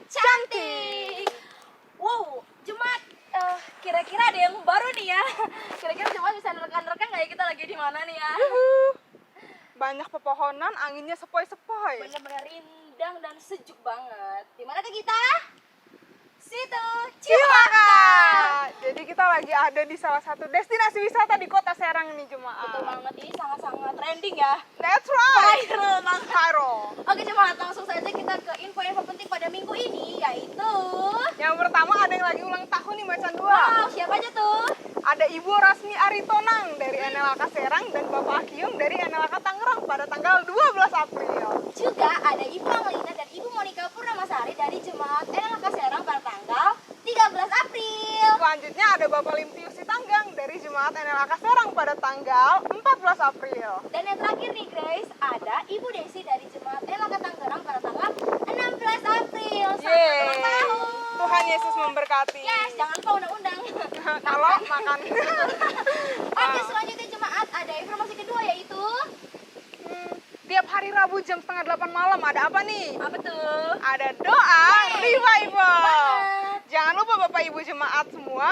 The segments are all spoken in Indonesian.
cantik. Wow, Jumat, kira-kira ada yang baru nih ya. Kira-kira Jumat bisa rekan-rekan nggak ya kita lagi di mana nih ya? Banyak pepohonan, anginnya sepoi-sepoi. Bener-bener rindang dan sejuk banget. Di mana ke kita? Situ, Cilaka. Jadi kita lagi ada di salah satu destinasi wisata di Kota Serang nih, Jemaat. Betul banget, ini sangat-sangat trending ya. That's right. Viral banget. Viral. Oke Jemaat, langsung saja kita ke info-info penting pada minggu ini, yaitu Yang pertama ada yang lagi ulang tahun nih, Macan 2. wow, siapa aja tuh? Ada Ibu Rasmi Aritonang dari NLK Serang dan Bapak Akyung dari NLK Tangerang pada tanggal 12 April. Juga ada Ibu Amelina dan Ibu Monika Purnamasari dari Jemaat NLK Serang pada tanggal 13 April. Selanjutnya ada Bapak Limpius Sitanggang dari Jemaat NLK Serang pada tanggal 14 April. Dan yang terakhir nih Grace, ada Ibu Desi dari Jemaat NLK Tangerang pada tanggal 16 April. Selamat ulang tahun. Tuhan Yesus memberkati. Yes, jangan lupa undang-undang. Kalau makan. Oke, selanjutnya Jemaat ada informasi kedua yaitu Tiap hari Rabu jam setengah 8 malam ada apa nih? apa tuh? Ada doa revival. Banget. Jangan lupa Bapak Ibu jemaat semua,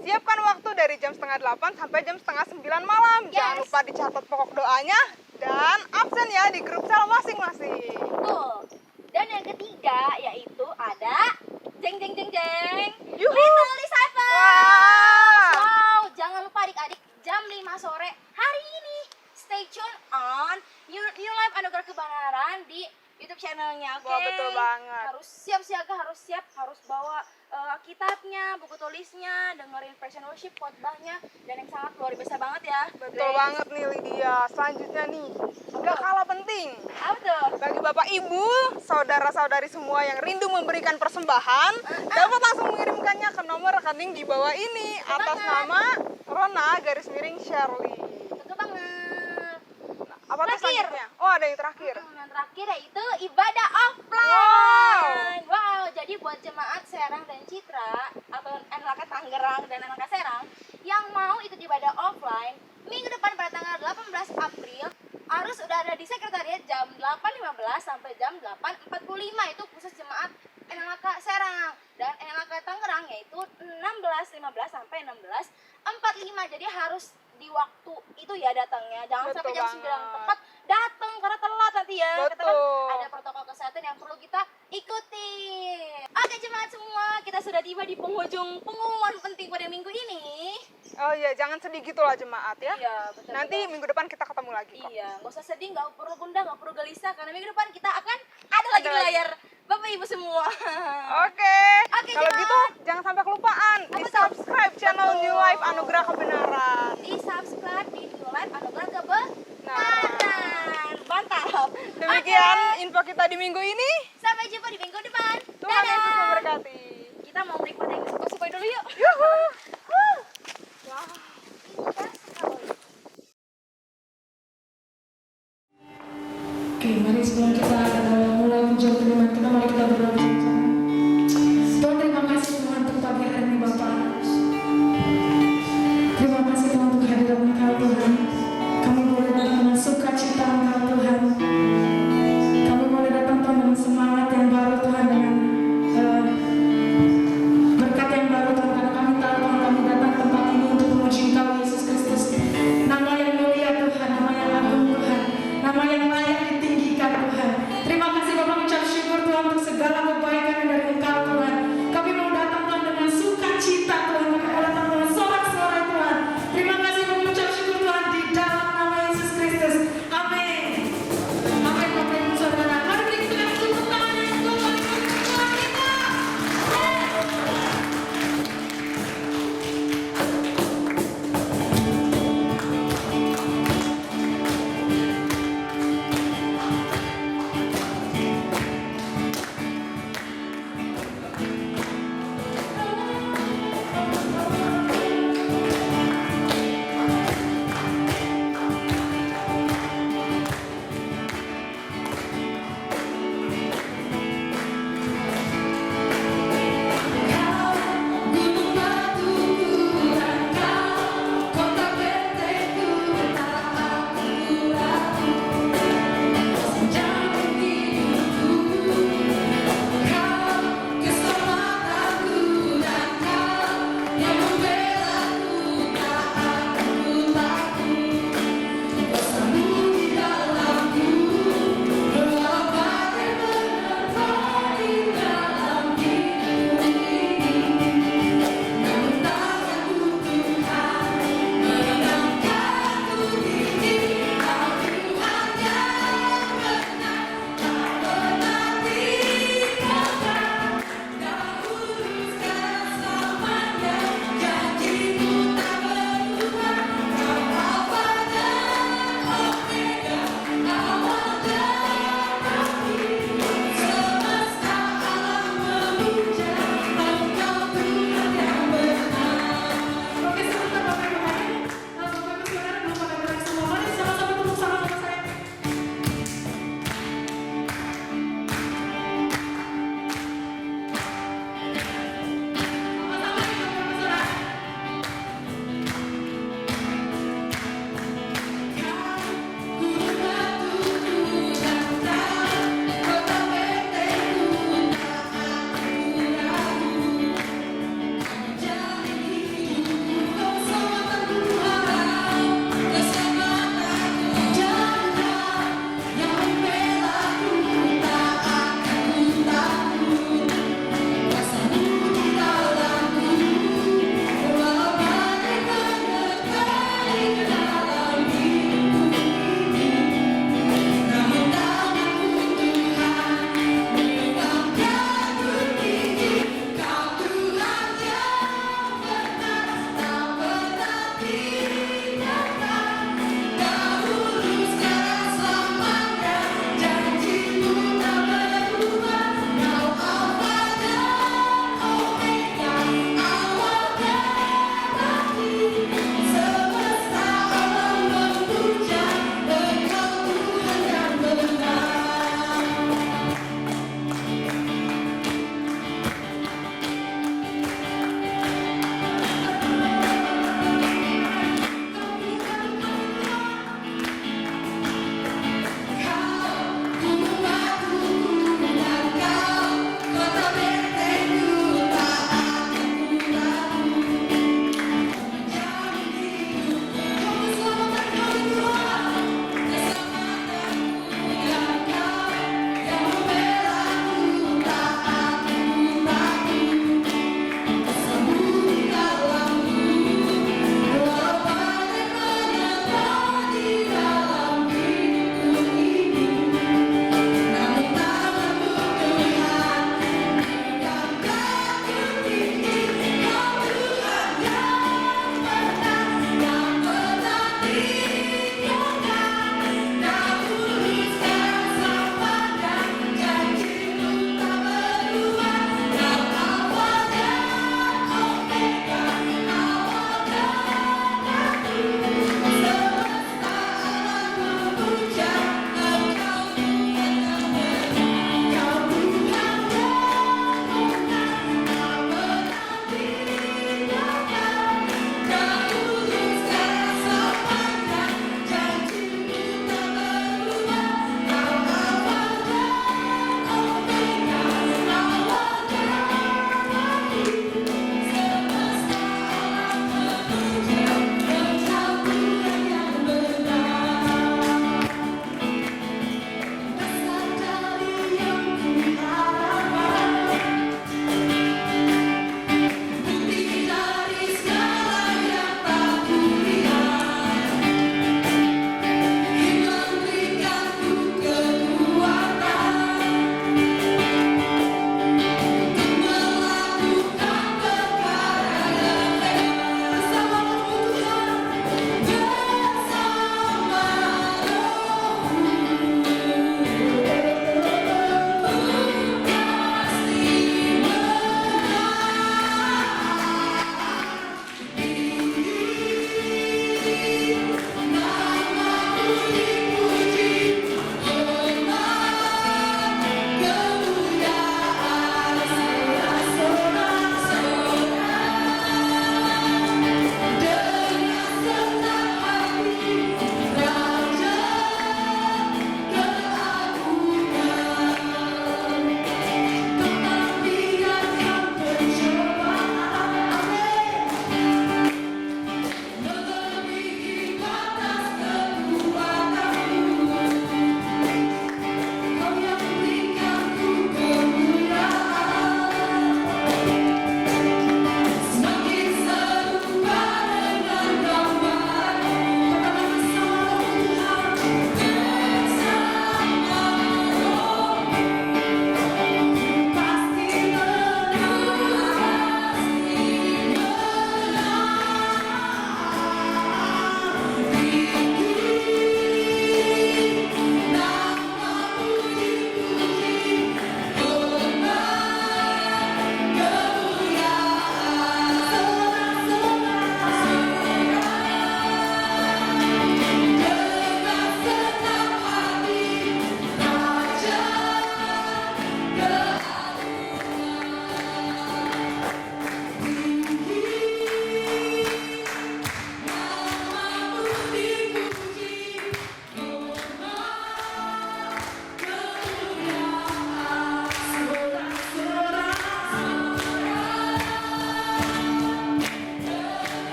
siapkan waktu dari jam setengah 8 sampai jam setengah 9 malam. Yes. Jangan lupa dicatat pokok doanya dan absen ya di grup sel masing-masing. Betul. Dan yang ketiga yaitu ada jeng jeng jeng jeng Yuhu. Little Disciples. Wah. Wow, jangan lupa adik-adik jam 5 sore hari ini stay tune on New Life Anugerah Kebenaran di YouTube channelnya. Oke. Wah, betul banget. Harus siap siaga, harus bawa kitabnya, buku tulisnya, dengerin praise and worship khotbahnya dan yang sangat luar biasa banget ya. Betul Grace. banget nih Lydia. Selanjutnya nih, gak kalah penting. Apa tuh? Bagi Bapak Ibu, saudara-saudari semua yang rindu memberikan persembahan, dapat langsung mengirimkannya ke nomor rekening di bawah ini atas nama Rona_Shirley. Betul banget. Apa tuh Terakhir. selanjutnya? Oh, ada yang terakhir. Yang terakhir yaitu ibadah offline. Wow, jadi buat jemaat Serang dan Citra atau NLK Tangerang dan NLK Serang yang mau ikut ibadah offline minggu depan pada tanggal 18 April harus udah ada di sekretariat jam 8.15 sampai jam 8.45 itu khusus jemaat NLK Serang dan NLK Tangerang yaitu 16.15 sampai 16.45. Jadi harus di waktu itu ya datangnya, jangan Betul sampai jam 9 banget. tepat datang karena telat nanti ya. Kata kan Betul. ada protokol kesehatan yang perlu kita ikuti. Oke jemaat semua, kita sudah tiba di penghujung pengumuman penting pada minggu ini. Oh iya, jangan sedih gitu lah jemaat ya. Iya, betul. Nanti betul. minggu depan kita ketemu lagi kok. Iya, nggak usah sedih, nggak perlu gundah, nggak perlu gelisah karena minggu depan kita akan ada lagi di lagi. layar Bapak Ibu semua. Oke. Oke, Kalau jemaat. gitu jangan sampai kelupaan Apa di tuh? subscribe channel Betul. New Life Anugerah Kebenaran. Di subscribe di New Life Anugerah Kebenaran. Mantap. Demikian Oke. info kita di minggu ini. Sampai jumpa di minggu depan. Tuhan Dadah. Yesus memberkati. Kita mau menikmati yang suka-suka dulu yuk. Yuhu. Wah, indah sekali. Oke, mari sebelum kita mulai pujian firman kita, mari kita berdoa bersama-sama. Tuhan, terima kasih Tuhan untuk pagi hari ini Bapak. Terima kasih Tuhan untuk kehadiran Engkau Tuhan. Kami boleh datang dengan sukacita Engkau Tuhan. Kami boleh datang Tuhan dengan semangat yang baru Tuhan, dengan berkat yang baru Tuhan, karena kami tahu Tuhan kami datang ke tempat ini untuk memuji Engkau Yesus Kristus. Nama yang mulia Tuhan, nama yang agung Tuhan, nama yang layak ditinggikan Tuhan.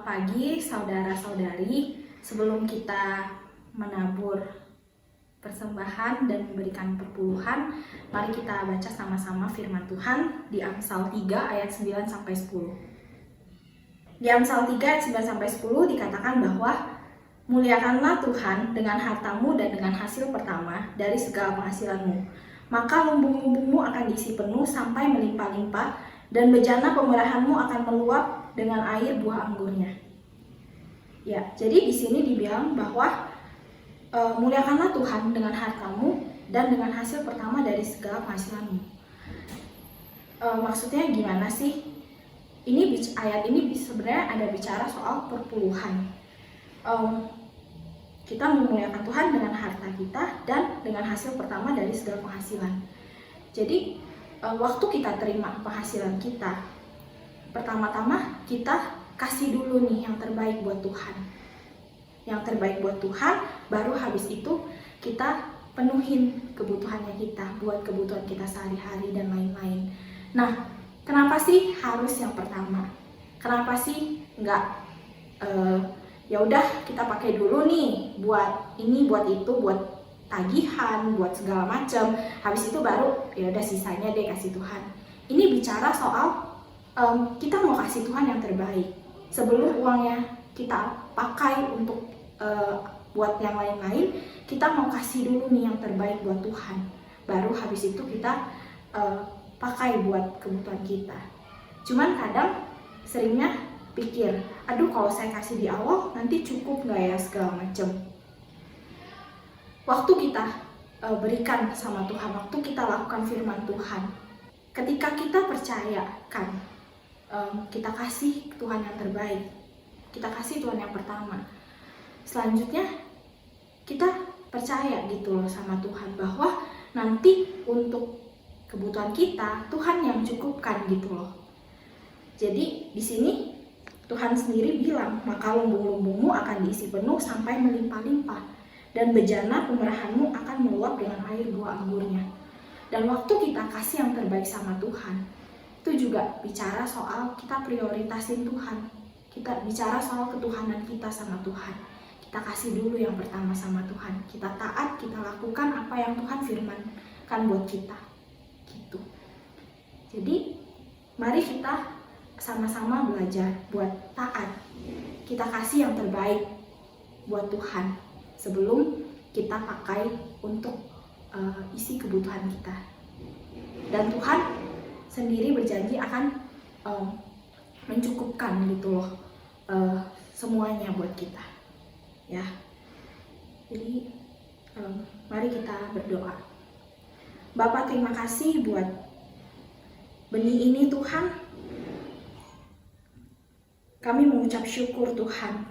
Selamat pagi saudara-saudari. Sebelum kita menabur persembahan dan memberikan perpuluhan, mari kita baca sama-sama firman Tuhan di Amsal 3 ayat 9 sampai 10. Di Amsal 3 ayat 9 sampai 10 dikatakan bahwa muliakanlah Tuhan dengan hartamu dan dengan hasil pertama dari segala penghasilanmu. Maka lumbung-lumbungmu akan diisi penuh sampai melimpah-limpah dan bejana pemerahanmu akan meluap dengan air buah anggurnya. Ya, jadi di sini dibilang bahwa muliakanlah Tuhan dengan hartamu dan dengan hasil pertama dari segala penghasilanmu. Maksudnya gimana sih? Ayat ini sebenarnya ada bicara soal perpuluhan. Kita memuliakan Tuhan dengan harta kita dan dengan hasil pertama dari segala penghasilan. Jadi waktu kita terima penghasilan kita, pertama-tama kita kasih dulu nih yang terbaik buat Tuhan. Yang terbaik buat Tuhan, baru habis itu kita penuhin kebutuhannya kita, buat kebutuhan kita sehari-hari dan lain-lain. Nah, kenapa sih harus yang pertama? Kenapa sih nggak ya udah kita pakai dulu nih buat ini, buat itu, buat tagihan, buat segala macam. Habis itu baru ya udah sisanya deh kasih Tuhan. Ini bicara soal kita mau kasih Tuhan yang terbaik. Sebelum uangnya kita pakai untuk buat yang lain-lain, kita mau kasih dulu nih yang terbaik buat Tuhan. Baru habis itu kita pakai buat kebutuhan kita. Cuman kadang seringnya pikir, aduh kalau saya kasih di awal nanti cukup nggak ya segala macam. Waktu kita berikan sama Tuhan, waktu kita lakukan firman Tuhan, ketika kita percayakan, kita kasih Tuhan yang terbaik, kita kasih Tuhan yang pertama. Selanjutnya kita percaya gitu loh sama Tuhan bahwa nanti untuk kebutuhan kita Tuhan yang cukupkan gitu loh. Jadi di sini Tuhan sendiri bilang, maka lumbung-lumbungmu akan diisi penuh sampai melimpah-limpah dan bejana pemerahanmu akan meluap dengan air buah anggurnya. Dan waktu kita kasih yang terbaik sama Tuhan, itu juga bicara soal kita prioritasin Tuhan. Kita bicara soal ketuhanan kita sama Tuhan. Kita kasih dulu yang pertama sama Tuhan. Kita taat, kita lakukan apa yang Tuhan firmankan buat kita. Gitu. Jadi, mari kita sama-sama belajar buat taat. Kita kasih yang terbaik buat Tuhan sebelum kita pakai untuk isi kebutuhan kita. Dan Tuhan sendiri berjanji akan mencukupkan gitu loh semuanya buat kita, ya. Jadi mari kita berdoa. Bapa, terima kasih buat benih ini Tuhan. Kami mengucap syukur Tuhan,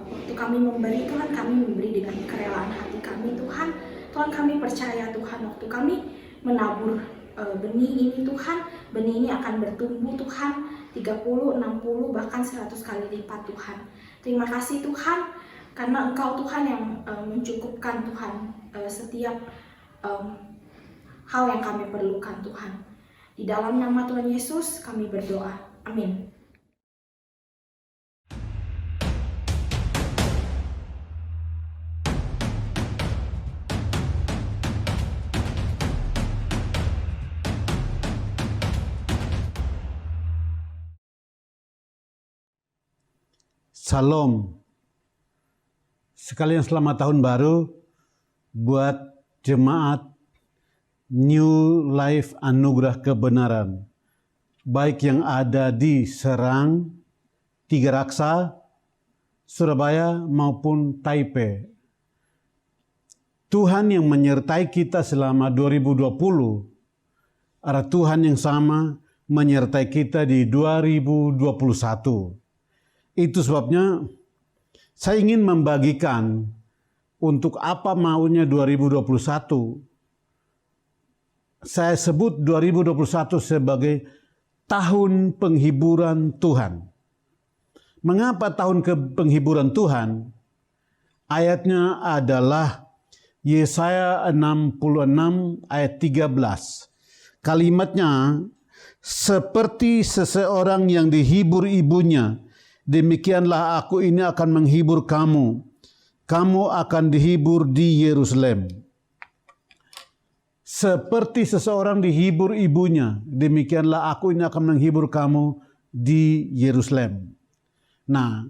waktu kami memberi Tuhan, kami memberi dengan kerelaan hati kami Tuhan. Tuhan, kami percaya Tuhan, waktu kami menabur benih ini Tuhan, benih ini akan bertumbuh Tuhan 30, 60, bahkan 100 kali lipat Tuhan. Terima kasih Tuhan, karena Engkau Tuhan yang mencukupkan Tuhan setiap hal yang kami perlukan Tuhan. Di dalam nama Tuhan Yesus kami berdoa, amin. Salam. Sekalian selamat tahun baru buat jemaat New Life Anugerah Kebenaran, baik yang ada di Serang, Tiga Raksa, Surabaya maupun Taipei. Tuhan yang menyertai kita selama 2020, arah Tuhan yang sama menyertai kita di 2021. Itu sebabnya saya ingin membagikan untuk apa maunya 2021. Saya sebut 2021 sebagai tahun penghiburan Tuhan. Mengapa tahun penghiburan Tuhan? Ayatnya adalah Yesaya 66 ayat 13. Kalimatnya, seperti seseorang yang dihibur ibunya demikianlah aku ini akan menghibur kamu. Kamu akan dihibur di Yerusalem. Seperti seseorang dihibur ibunya, demikianlah aku ini akan menghibur kamu di Yerusalem. Nah,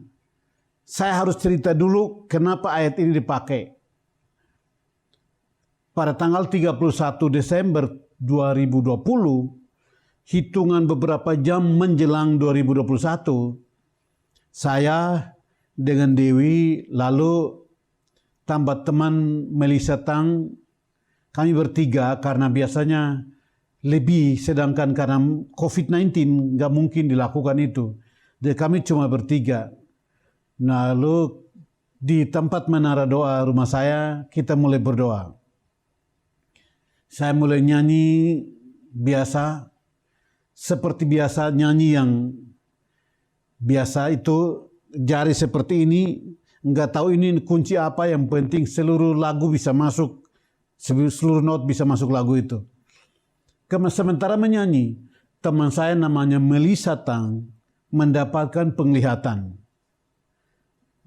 saya harus cerita dulu kenapa ayat ini dipakai. Pada tanggal 31 Desember 2020, hitungan beberapa jam menjelang 2021, saya dengan Dewi lalu tambah teman Melisa Tang, kami bertiga karena biasanya lebih, sedangkan karena COVID-19 nggak mungkin dilakukan itu. Jadi kami cuma bertiga. Lalu di tempat menara doa rumah saya, kita mulai berdoa. Saya mulai nyanyi biasa, seperti biasa nyanyi yang biasa itu, jari seperti ini, nggak tahu ini kunci apa, yang penting seluruh lagu bisa masuk, seluruh not bisa masuk lagu itu. Sementara menyanyi, teman saya namanya Melisa Tang mendapatkan penglihatan.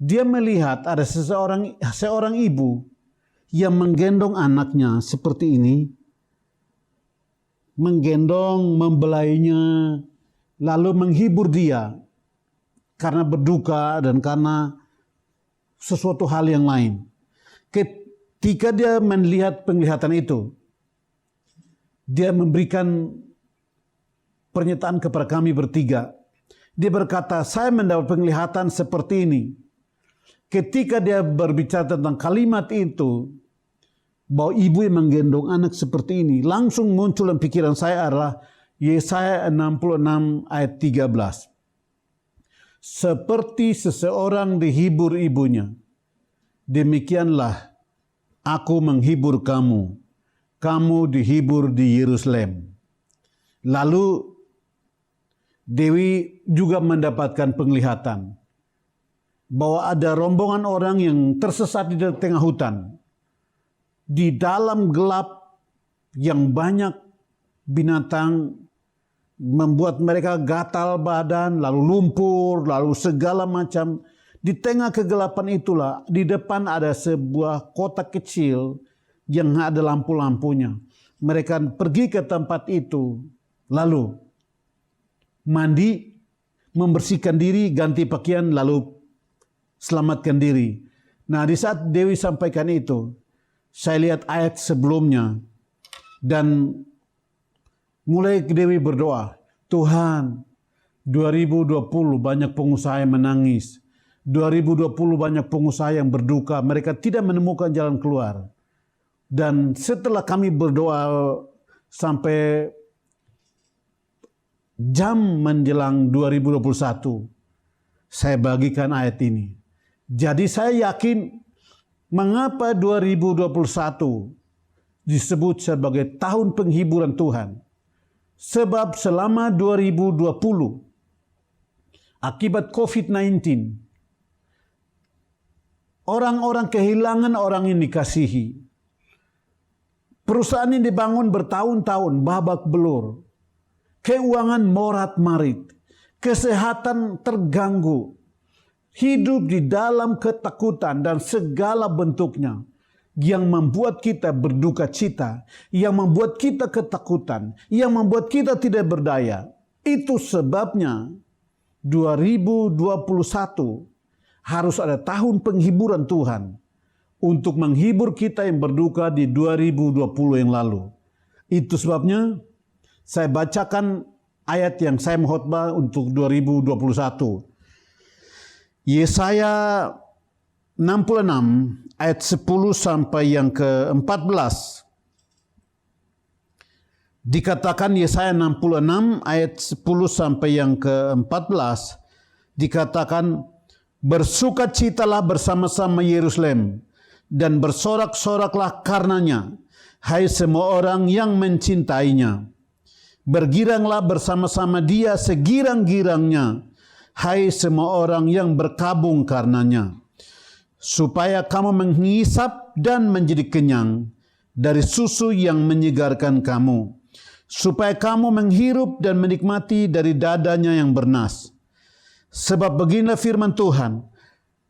Dia melihat ada seorang ibu yang menggendong anaknya seperti ini, menggendong, membelainya, lalu menghibur dia karena berduka dan karena sesuatu hal yang lain. Ketika dia melihat penglihatan itu, dia memberikan pernyataan kepada kami bertiga. Dia berkata, saya mendapat penglihatan seperti ini. Ketika dia berbicara tentang kalimat itu, bahwa ibu yang menggendong anak seperti ini, langsung muncul dalam pikiran saya adalah Yesaya 66 ayat 13. Seperti seseorang dihibur ibunya, demikianlah aku menghibur kamu. Kamu dihibur di Yerusalem. Lalu Dewi juga mendapatkan penglihatan bahwa ada rombongan orang yang tersesat di tengah hutan. Di dalam gelap yang banyak binatang, membuat mereka gatal badan, lalu lumpur, lalu segala macam. Di tengah kegelapan itulah, di depan ada sebuah kota kecil yang ada lampu-lampunya. Mereka pergi ke tempat itu, lalu mandi, membersihkan diri, ganti pakaian, lalu selamatkan diri. Nah, di saat Dewi sampaikan itu, saya lihat ayat sebelumnya dan mulai Dewi berdoa, Tuhan, 2020 banyak pengusaha yang menangis. 2020 banyak pengusaha yang berduka, mereka tidak menemukan jalan keluar. Dan setelah kami berdoa sampai jam menjelang 2021, saya bagikan ayat ini. Jadi saya yakin mengapa 2021 disebut sebagai tahun penghiburan Tuhan. Sebab selama 2020 akibat COVID-19 orang-orang kehilangan orang yang dikasihi. Perusahaan yang dibangun bertahun-tahun babak belur. Keuangan morat-marit. Kesehatan terganggu. Hidup di dalam ketakutan dan segala bentuknya. Yang membuat kita berduka cita. Yang membuat kita ketakutan. Yang membuat kita tidak berdaya. Itu sebabnya 2021 harus ada tahun penghiburan Tuhan untuk menghibur kita yang berduka di 2020 yang lalu. Itu sebabnya saya bacakan ayat yang saya khotbah untuk 2021. Yesaya 66 ayat 10 sampai yang ke-14. Dikatakan Yesaya 66 ayat 10 sampai yang ke-14 dikatakan, bersukacitalah bersama-sama Yerusalem dan bersorak-soraklah karenanya, hai semua orang yang mencintainya. Bergiranglah bersama-sama dia segirang-girangnya, hai semua orang yang berkabung karenanya. Supaya kamu menghisap dan menjadi kenyang dari susu yang menyegarkan kamu. Supaya kamu menghirup dan menikmati dari dadanya yang bernas. Sebab beginilah firman Tuhan,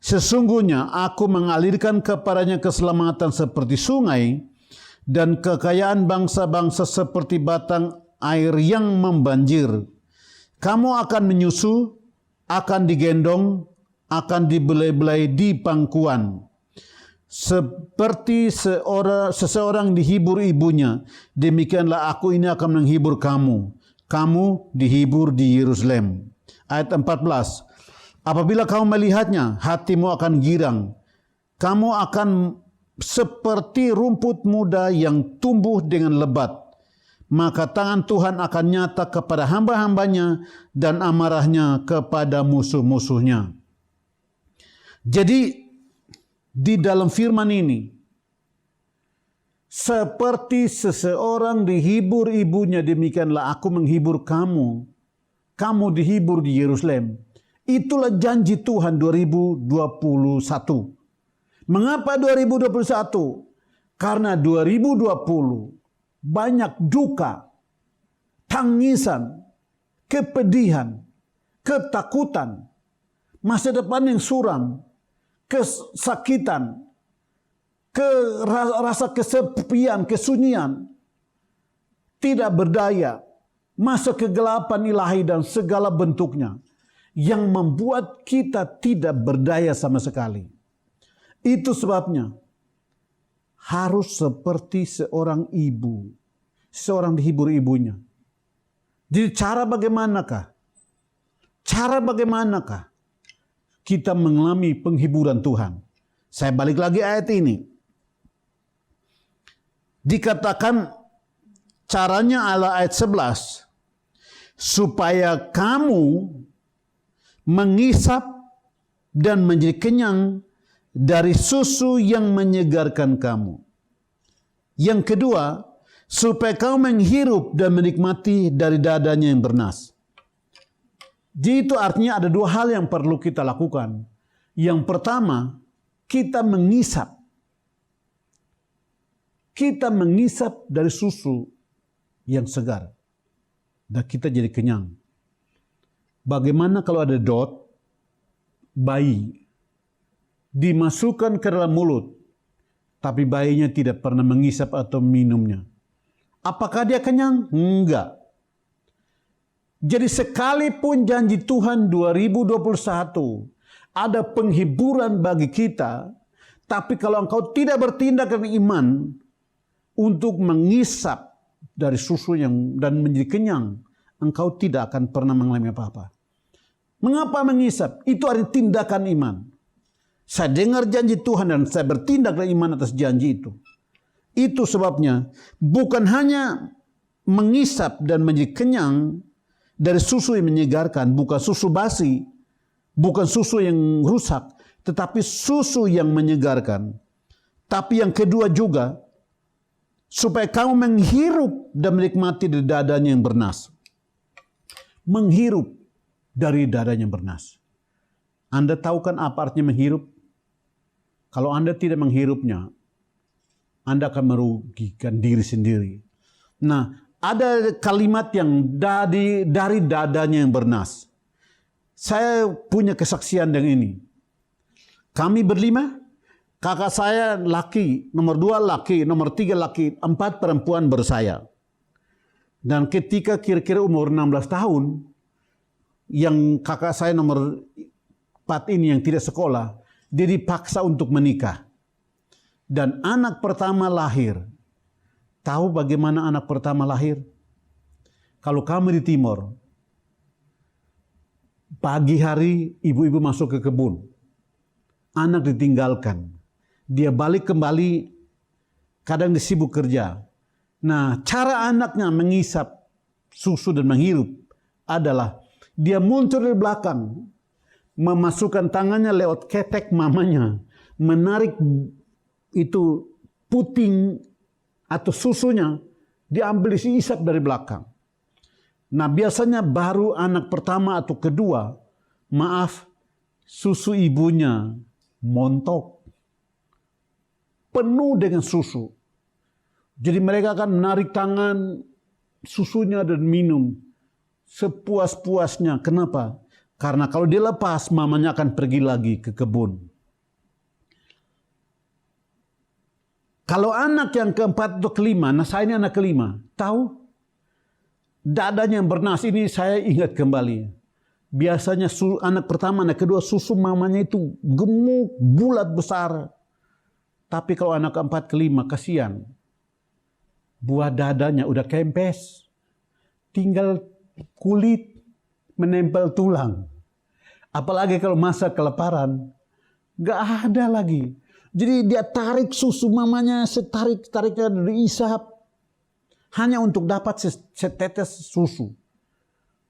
sesungguhnya aku mengalirkan kepadanya keselamatan seperti sungai dan kekayaan bangsa-bangsa seperti batang air yang membanjir. Kamu akan menyusu, akan digendong, akan dibelai-belai di pangkuan. Seperti seseorang dihibur ibunya, demikianlah aku ini akan menghibur kamu. Kamu dihibur di Yerusalem. Ayat 14. Apabila kamu melihatnya, hatimu akan girang. Kamu akan seperti rumput muda yang tumbuh dengan lebat. Maka tangan Tuhan akan nyata kepada hamba-hambanya dan amarahnya kepada musuh-musuhnya. Jadi di dalam firman ini, seperti seseorang dihibur ibunya, demikianlah aku menghibur kamu. Kamu dihibur di Yerusalem. Itulah janji Tuhan 2021. Mengapa 2021? Karena 2020 banyak duka, tangisan, kepedihan, ketakutan, masa depan yang suram, kesakitan, rasa kesepian, kesunyian, tidak berdaya, masa kegelapan ilahi dan segala bentuknya yang membuat kita tidak berdaya sama sekali. Itu sebabnya harus seperti seorang ibu, seorang dihibur ibunya. Jadi cara bagaimanakah? Cara bagaimanakah kita mengalami penghiburan Tuhan? Saya balik lagi ayat ini. Dikatakan caranya adalah ayat 11. Supaya kamu mengisap dan menjadi kenyang dari susu yang menyegarkan kamu. Yang kedua, supaya kamu menghirup dan menikmati dari dadanya yang bernas. Jadi itu artinya ada dua hal yang perlu kita lakukan. Yang pertama, kita mengisap. Kita mengisap dari susu yang segar. Dan kita jadi kenyang. Bagaimana kalau ada bayi dimasukkan ke dalam mulut, tapi bayinya tidak pernah mengisap atau minumnya? Apakah dia kenyang? Enggak. Jadi sekalipun janji Tuhan 2021 ada penghiburan bagi kita, tapi kalau engkau tidak bertindak dengan iman untuk mengisap dari susu yang dan menjadi kenyang, engkau tidak akan pernah mengalami apa-apa. Mengapa mengisap? Itu ada tindakan iman. Saya dengar janji Tuhan dan saya bertindak dengan iman atas janji itu. Itu sebabnya bukan hanya mengisap dan menjadi kenyang dari susu yang menyegarkan, bukan susu basi, bukan susu yang rusak, tetapi susu yang menyegarkan. Tapi yang kedua juga, supaya kamu menghirup dan menikmati dari dadanya yang bernas. Menghirup dari dadanya yang bernas. Anda tahu kan apa artinya menghirup? Kalau Anda tidak menghirupnya, Anda akan merugikan diri sendiri. Nah, ada kalimat yang dari dadanya yang bernas. Saya punya kesaksian dengan ini. Kami berlima, kakak saya laki, nomor 2 laki, nomor 3 laki, 4 perempuan baru saya. Dan ketika kira-kira umur 16 tahun, yang kakak saya nomor 4 ini yang tidak sekolah, dia dipaksa untuk menikah. Dan anak pertama lahir. Tahu bagaimana anak pertama lahir? Kalau kami di timur, pagi hari ibu-ibu masuk ke kebun. Anak ditinggalkan. Dia balik kembali, kadang disibuk kerja. Nah, cara anaknya mengisap susu dan menghirup adalah dia muncul dari belakang, memasukkan tangannya lewat ketek mamanya, menarik itu puting atau susunya, diambil diisap dari belakang. Nah, biasanya baru anak pertama atau kedua, susu ibunya montok, penuh dengan susu. Jadi mereka akan menarik tangan susunya dan minum sepuas-puasnya. Kenapa? Karena kalau dilepas, mamanya akan pergi lagi ke kebun. Kalau anak yang keempat atau kelima, nah saya ini anak kelima, tahu? Dadanya yang bernas ini saya ingat kembali. Biasanya anak pertama, anak kedua susu mamanya itu gemuk, bulat besar. Tapi kalau anak keempat, kelima, kasihan. Buah dadanya udah kempes. Tinggal kulit menempel tulang. Apalagi kalau masa kelaparan, gak ada lagi. Jadi dia tarik susu mamanya, tariknya diisap. Hanya untuk dapat setetes susu.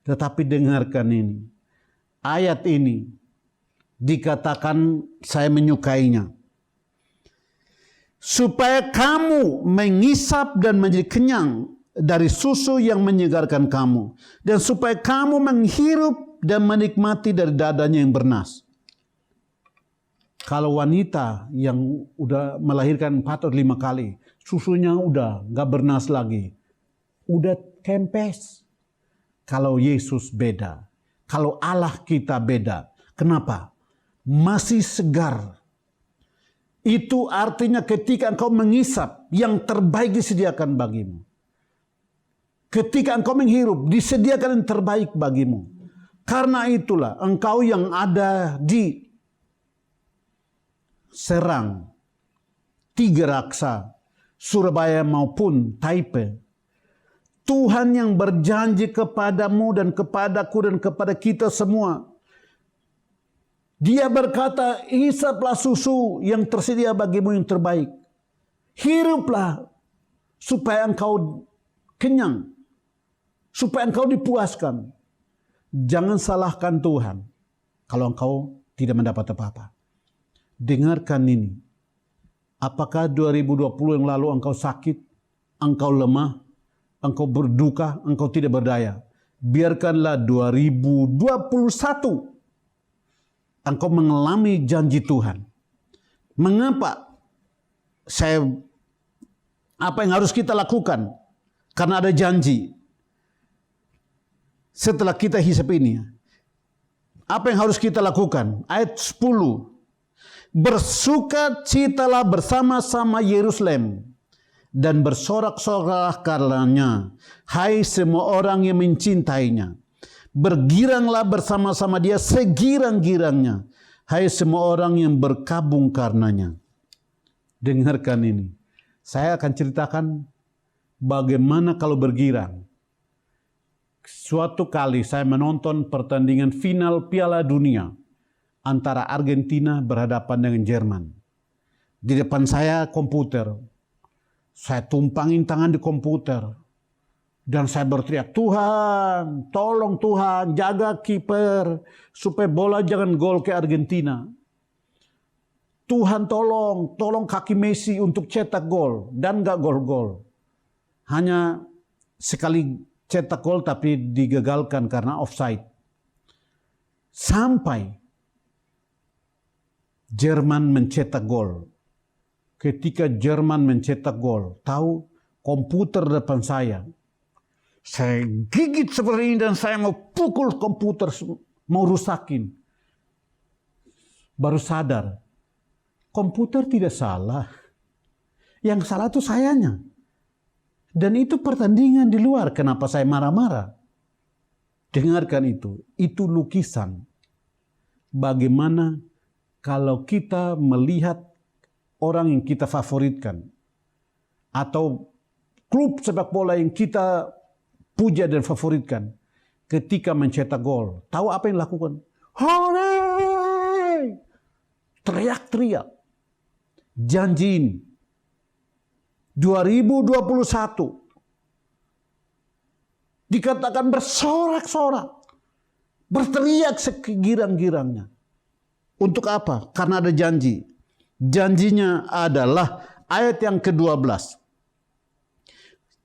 Tetapi dengarkan ini. Ayat ini dikatakan saya menyukainya. Supaya kamu mengisap dan menjadi kenyang dari susu yang menyegarkan kamu. Dan supaya kamu menghirup dan menikmati dari dadanya yang bernas. Kalau wanita yang udah melahirkan 4 atau 5 kali, susunya udah gak bernas lagi. Udah kempes. Kalau Yesus beda. Kalau Allah kita beda. Kenapa? Masih segar. Itu artinya ketika engkau mengisap, yang terbaik disediakan bagimu. Ketika engkau menghirup, disediakan yang terbaik bagimu. Karena itulah engkau yang ada di Serang, Tiga Raksa, Surabaya maupun Taipei. Tuhan yang berjanji kepadamu dan kepadaku dan kepada kita semua. Dia berkata, isaplah susu yang tersedia bagimu yang terbaik. Hiruplah supaya engkau kenyang. Supaya engkau dipuaskan. Jangan salahkan Tuhan kalau engkau tidak mendapat apa-apa. Dengarkan ini. Apakah 2020 yang lalu engkau sakit, engkau lemah, engkau berduka, engkau tidak berdaya. Biarkanlah 2021 engkau mengalami janji Tuhan. Mengapa apa yang harus kita lakukan? Karena ada janji. Setelah kita hisap ini, apa yang harus kita lakukan? Ayat 10. Bersukacitalah bersama-sama Yerusalem dan bersorak-sorak karenanya, hai semua orang yang mencintainya. Bergiranglah bersama-sama dia segirang-girangnya, hai semua orang yang berkabung karenanya. Dengarkan ini. Saya akan ceritakan bagaimana kalau bergirang. Suatu kali saya menonton pertandingan final Piala Dunia antara Argentina berhadapan dengan Jerman. Di depan saya komputer. Saya tumpangin tangan di komputer. Dan saya berteriak, Tuhan, tolong Tuhan, jaga kiper supaya bola jangan gol ke Argentina. Tuhan tolong kaki Messi untuk cetak gol dan gak gol-gol. Hanya sekali cetak gol tapi digagalkan karena offside. Sampai Jerman mencetak gol. Ketika Jerman mencetak gol, tahu komputer depan saya gigit seperti ini dan saya mau pukul komputer, mau rusakin. Baru sadar, komputer tidak salah. Yang salah itu sayanya. Dan itu pertandingan di luar, kenapa saya marah-marah? Dengarkan itu lukisan. Bagaimana kalau kita melihat orang yang kita favoritkan atau klub sepak bola yang kita puja dan favoritkan ketika mencetak gol, tahu apa yang dilakukan? Hore! Teriak-teriak. Janji ini 2021 dikatakan bersorak-sorak, berteriak segirang-girangnya. Untuk apa? Karena ada janji. Janjinya adalah ayat yang ke-12.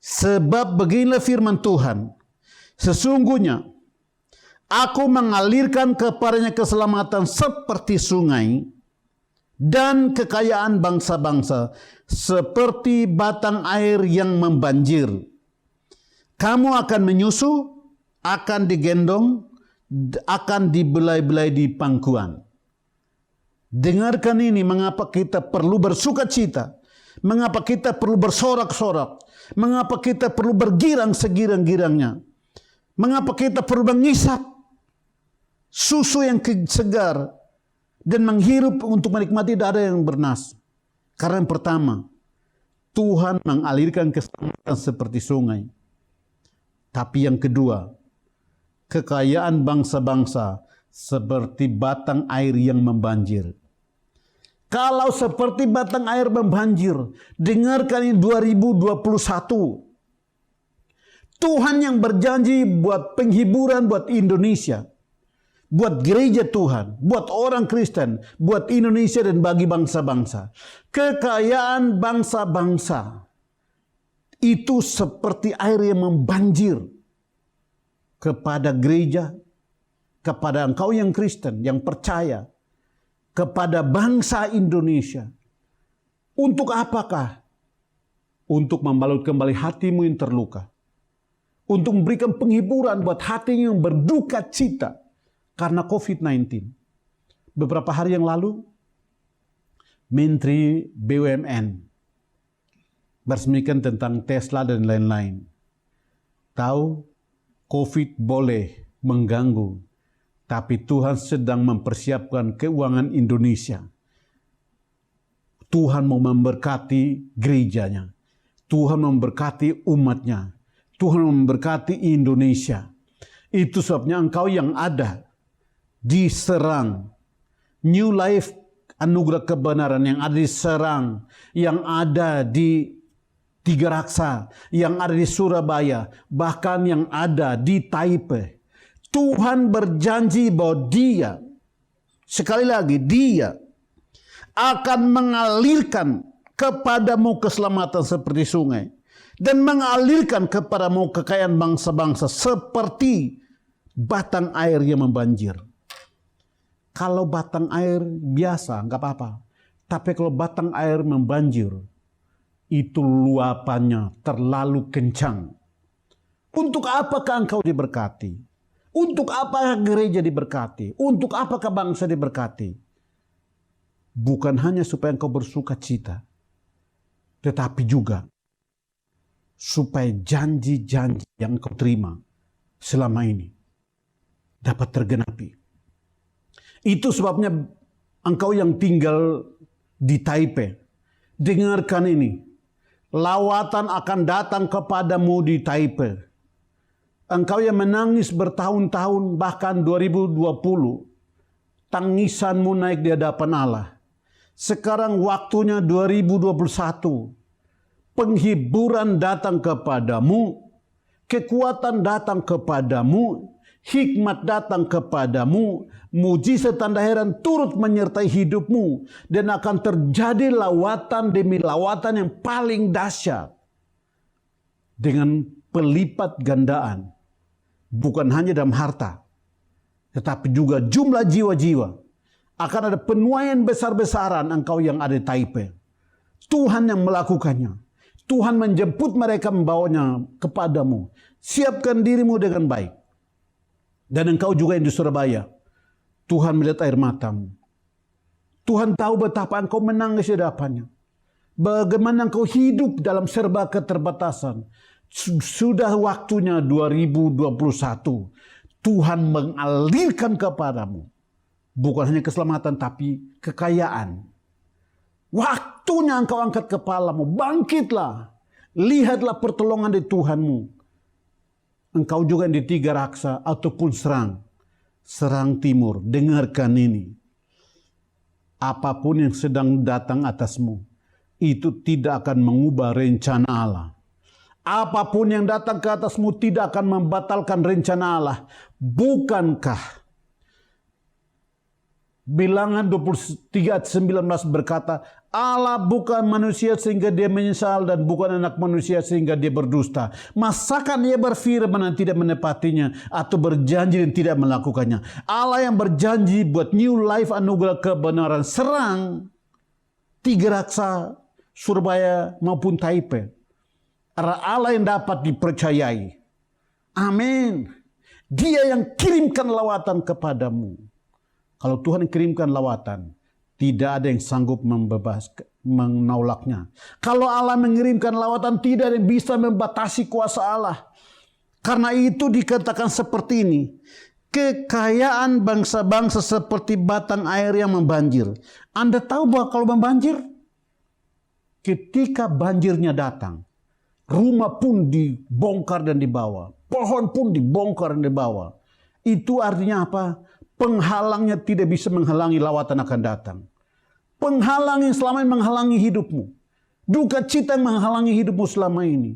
Sebab beginilah firman Tuhan. Sesungguhnya aku mengalirkan kepadanya keselamatan seperti sungai dan kekayaan bangsa-bangsa seperti batang air yang membanjir. Kamu akan menyusu, akan digendong, akan dibelai-belai di pangkuan. Dengarkan ini, mengapa kita perlu bersuka cita, mengapa kita perlu bersorak-sorak, mengapa kita perlu bergirang segirang-girangnya, mengapa kita perlu mengisap susu yang segar dan menghirup untuk menikmati darah yang bernas. Karena yang pertama, Tuhan mengalirkan keselamatan seperti sungai. Tapi yang kedua, kekayaan bangsa-bangsa seperti batang air yang membanjir. Kalau seperti batang air membanjir, dengarkan ini 2021. Tuhan yang berjanji buat penghiburan buat Indonesia, buat gereja Tuhan, buat orang Kristen, buat Indonesia dan bagi bangsa-bangsa. Kekayaan bangsa-bangsa itu seperti air yang membanjir kepada gereja, kepada engkau yang Kristen, yang percaya, kepada bangsa Indonesia. Untuk apakah? Untuk membalut kembali hatimu yang terluka. Untuk memberikan penghiburan buat hati yang berduka cita karena COVID-19. Beberapa hari yang lalu, Menteri BUMN bersemikan tentang Tesla dan lain-lain. Tahu, COVID boleh mengganggu, tapi Tuhan sedang mempersiapkan keuangan Indonesia. Tuhan mau memberkati gerejanya. Tuhan memberkati umatnya. Tuhan memberkati Indonesia. Itu sebabnya engkau yang ada di Serang, New Life Anugerah Kebenaran yang ada di Serang, yang ada di Tiga Raksa, yang ada di Surabaya, bahkan yang ada di Taipei. Tuhan berjanji bahwa Dia, sekali lagi, Dia akan mengalirkan kepadamu keselamatan seperti sungai, dan mengalirkan kepadamu kekayaan bangsa-bangsa seperti batang air yang membanjir. Kalau batang air biasa, nggak apa-apa. Tapi kalau batang air membanjir, itu luapannya terlalu kencang. Untuk apakah engkau diberkati? Untuk apakah gereja diberkati? Untuk apakah bangsa diberkati? Bukan hanya supaya engkau bersuka cita, tetapi juga supaya janji-janji yang engkau terima selama ini dapat tergenapi. Itu sebabnya engkau yang tinggal di Taipei, dengarkan ini. Lawatan akan datang kepadamu di Taipei. Engkau yang menangis bertahun-tahun, bahkan 2020, tangisanmu naik di hadapan Allah. Sekarang waktunya 2021. Penghiburan datang kepadamu, kekuatan datang kepadamu, hikmat datang kepadamu, mujizat tanda heran turut menyertai hidupmu, dan akan terjadi lawatan demi lawatan yang paling dahsyat dengan pelipat gandaan, bukan hanya dalam harta, tetapi juga jumlah jiwa-jiwa. Akan ada penuaian besar-besaran engkau yang ada di Taipei. Tuhan yang melakukannya. Tuhan menjemput mereka, membawanya kepadamu. Siapkan dirimu dengan baik. Dan engkau juga yang di Surabaya, Tuhan melihat air matamu. Tuhan tahu betapa engkau menangis di hadapannya. Bagaimana engkau hidup dalam serba keterbatasan. Sudah waktunya 2021. Tuhan mengalirkan kepadamu. Bukan hanya keselamatan, tapi kekayaan. Waktunya engkau angkat kepalamu. Bangkitlah. Lihatlah pertolongan dari Tuhanmu. Engkau juga yang di Tiga Raksa ataupun Serang Timur, dengarkan ini. Apapun yang sedang datang atasmu, itu tidak akan mengubah rencana Allah. Apapun yang datang ke atasmu tidak akan membatalkan rencana Allah. Bukankah Bilangan 23:19 berkata, Allah bukan manusia sehingga dia menyesal, dan bukan anak manusia sehingga dia berdusta. Masakan ia berfirman dan tidak menepatinya, atau berjanji dan tidak melakukannya. Allah yang berjanji buat New Life Anugerah Kebenaran Serang, Tiga Raksa, Surabaya maupun Taipei. Allah yang dapat dipercayai. Amin. Dia yang kirimkan lawatan kepadamu. Kalau Tuhan kirimkan lawatan, tidak ada yang sanggup menolaknya. Kalau Allah mengirimkan lawatan, tidak ada yang bisa membatasi kuasa Allah. Karena itu dikatakan seperti ini. Kekayaan bangsa-bangsa seperti batang air yang membanjir. Anda tahu bahwa kalau membanjir, ketika banjirnya datang, rumah pun dibongkar dan dibawa. Pohon pun dibongkar dan dibawa. Itu artinya apa? Penghalangnya tidak bisa menghalangi lawatan akan datang. Penghalang yang selama ini menghalangi hidupmu. Duka cita yang menghalangi hidupmu selama ini.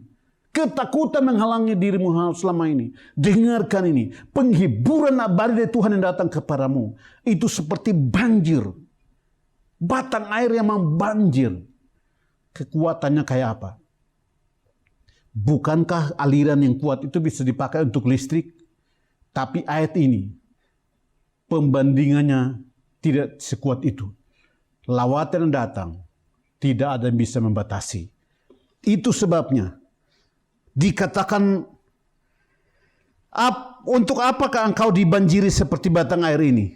Ketakutan menghalangi dirimu selama ini. Dengarkan ini. Penghiburan abadi dari Tuhan yang datang kepadamu. Itu seperti banjir. Batang air yang membanjir. Kekuatannya kayak apa? Bukankah aliran yang kuat itu bisa dipakai untuk listrik? Tapi ayat ini, pembandingannya tidak sekuat itu. Lawatan yang datang, tidak ada yang bisa membatasi. Itu sebabnya, dikatakan, untuk apakah engkau dibanjiri seperti batang air ini?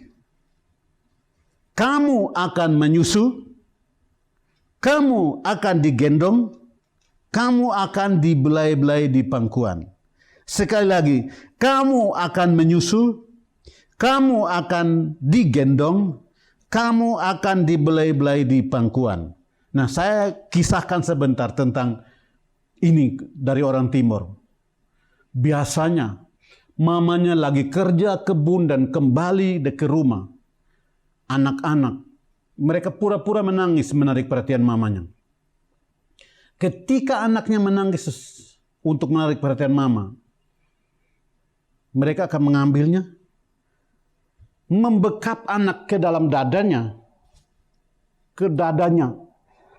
Kamu akan menyusu, kamu akan digendong, kamu akan dibelai-belai di pangkuan. Sekali lagi, kamu akan menyusu, kamu akan digendong, kamu akan dibelai-belai di pangkuan. Nah, saya kisahkan sebentar tentang ini dari orang timur. Biasanya, mamanya lagi kerja kebun dan kembali ke rumah. Anak-anak, mereka pura-pura menangis menarik perhatian mamanya. Ketika anaknya menangis untuk menarik perhatian mama, mereka akan mengambilnya, membekap anak ke dalam dadanya,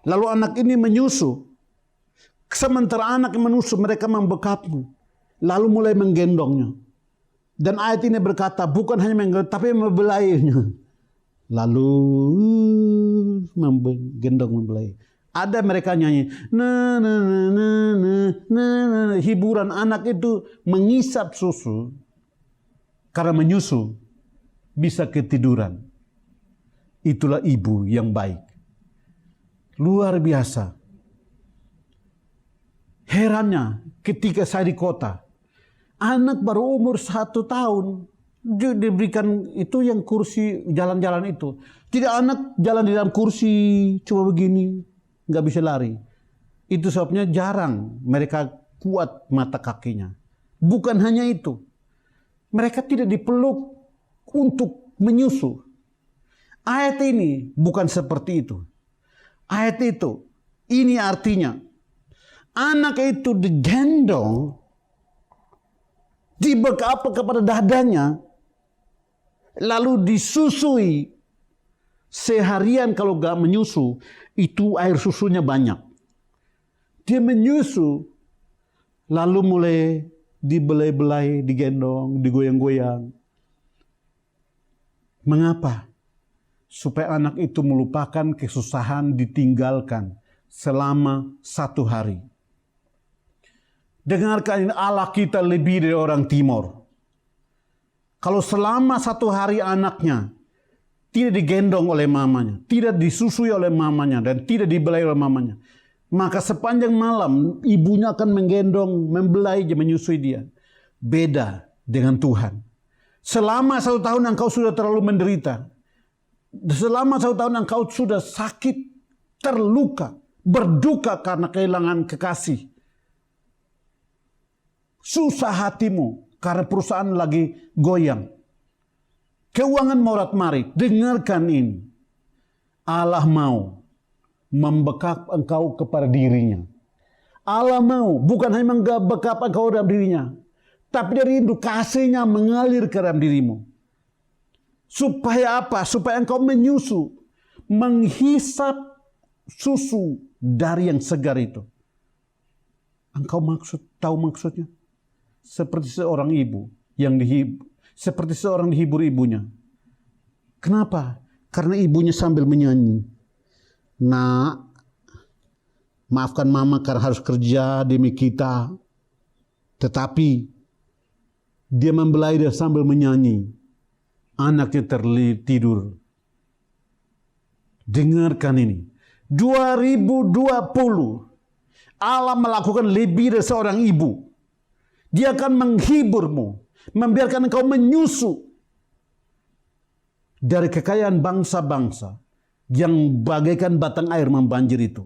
Lalu anak ini menyusu. Sementara anak yang menyusu, mereka membekapnya, lalu mulai menggendongnya. Dan ayat ini berkata, bukan hanya menggendong, tapi membelainya. Lalu membelai. Ada mereka nyanyi, hiburan anak itu mengisap susu. Karena menyusu bisa ketiduran. Itulah ibu yang baik. Luar biasa. Herannya ketika saya di kota, anak baru umur 1 tahun diberikan itu yang kursi jalan-jalan itu. Tidak, anak jalan di dalam kursi cuma begini, nggak bisa lari. Itu sebabnya jarang mereka kuat mata kakinya. Bukan hanya itu, mereka tidak dipeluk untuk menyusu. Ayat ini bukan seperti itu. Ayat itu, ini artinya anak itu digendong, dibekap kepada dadanya, lalu disusui. Seharian kalau gak menyusu, itu air susunya banyak. Dia menyusu, lalu mulai dibelai-belai, digendong, digoyang-goyang. Mengapa? Supaya anak itu melupakan kesusahan ditinggalkan selama 1 hari. Dengarkan, Allah kita lebih dari orang timur. Kalau selama 1 hari anaknya tidak digendong oleh mamanya, tidak disusui oleh mamanya, dan tidak dibelai oleh mamanya, maka sepanjang malam ibunya akan menggendong, membelai, menyusui dia. Beda dengan Tuhan. Selama 1 tahun engkau sudah terlalu menderita. Selama 1 tahun engkau sudah sakit, terluka, berduka karena kehilangan kekasih. Susah hatimu karena perusahaan lagi goyang. Keuangan morat-marit. Dengarkan ini. Allah mau membekap engkau kepada dirinya. Allah mau bukan hanya membekap engkau dalam dirinya, tapi dari rindu kasihnya mengalir ke dalam dirimu. Supaya apa? Supaya engkau menyusu, menghisap susu dari yang segar itu. Engkau tahu maksudnya? Seperti seorang ibu yang seperti seorang dihibur ibunya. Kenapa? Karena ibunya sambil menyanyi. Nak, maafkan mama karena harus kerja demi kita. Tetapi Dia membelai dia sambil menyanyi. Anaknya tidur. Dengarkan ini. 2020. Allah melakukan lebih dari seorang ibu. Dia akan menghiburmu. Membiarkan engkau menyusu dari kekayaan bangsa-bangsa yang bagaikan batang air membanjir itu.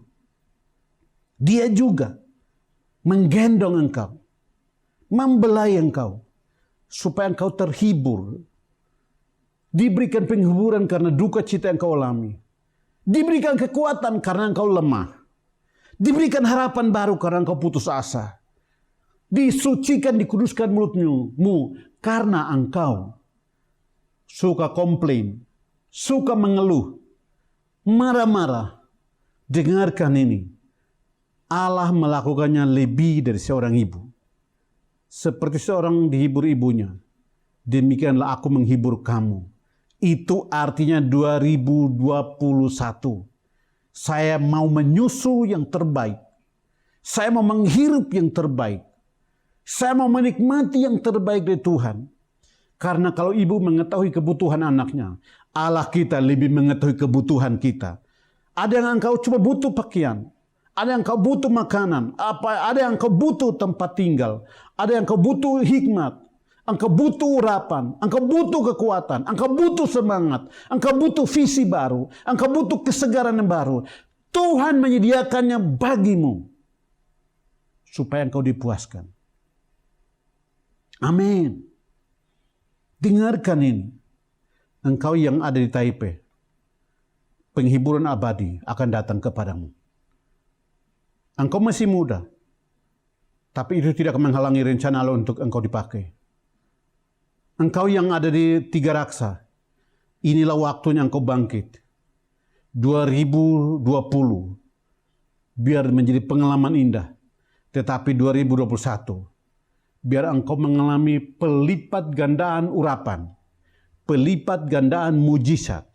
Dia juga menggendong engkau, membelai engkau, supaya engkau terhibur. Diberikan penghiburan karena duka cita yang engkau alami. Diberikan kekuatan karena engkau lemah. Diberikan harapan baru karena engkau putus asa. Disucikan, dikuduskan mulutmu karena engkau suka komplain, suka mengeluh, marah-marah. Dengarkan ini. Allah melakukannya lebih dari seorang ibu. Seperti seorang dihibur ibunya, demikianlah aku menghibur kamu. Itu artinya 2021. Saya mau menyusu yang terbaik. Saya mau menghirup yang terbaik. Saya mau menikmati yang terbaik dari Tuhan. Karena kalau ibu mengetahui kebutuhan anaknya, Allah kita lebih mengetahui kebutuhan kita. Ada yang engkau cuma butuh pakaian. Ada yang engkau butuh makanan. Ada yang engkau butuh tempat tinggal. Ada yang engkau butuh hikmat. Engkau butuh urapan. Engkau butuh kekuatan. Engkau butuh semangat. Engkau butuh visi baru. Engkau butuh kesegaran yang baru. Tuhan menyediakannya bagimu. Supaya engkau dipuaskan. Amin. Dengarkan ini. Engkau yang ada di Taipei. Penghiburan abadi akan datang kepadamu. Engkau masih muda. Tapi itu tidak menghalangi rencana Allah untuk engkau dipakai. Engkau yang ada di Tiga Raksa. Inilah waktunya engkau bangkit. 2020. Biar menjadi pengalaman indah. Tetapi 2021. Biar engkau mengalami pelipat gandaan urapan, pelipat gandaan mujizat,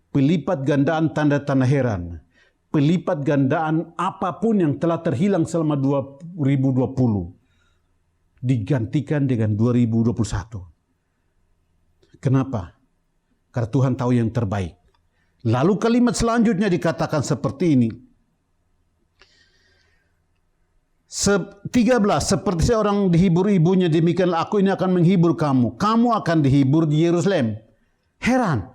pelipat gandaan tanda-tanda heran, pelipat gandaan apapun yang telah terhilang selama 2020 digantikan dengan 2021. Kenapa? Karena Tuhan tahu yang terbaik. Lalu kalimat selanjutnya dikatakan seperti ini. 13, seperti seorang dihibur ibunya, demikianlah aku ini akan menghibur kamu. Kamu akan dihibur di Yerusalem. Heran.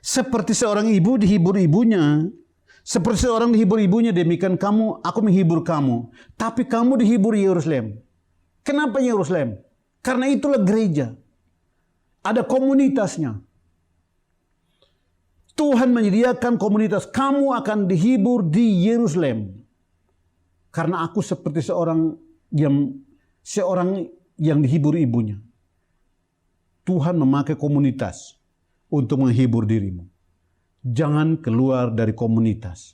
Seperti seorang ibu dihibur ibunya. Seperti seorang dihibur ibunya, demikian aku menghibur kamu. Tapi kamu dihibur di Yerusalem. Kenapa Yerusalem? Karena itulah gereja. Ada komunitasnya. Tuhan menyediakan komunitas. Kamu akan dihibur di Yerusalem. Karena aku seperti seorang yang dihibur ibunya. Tuhan memakai komunitas untuk menghibur dirimu. Jangan keluar dari komunitas.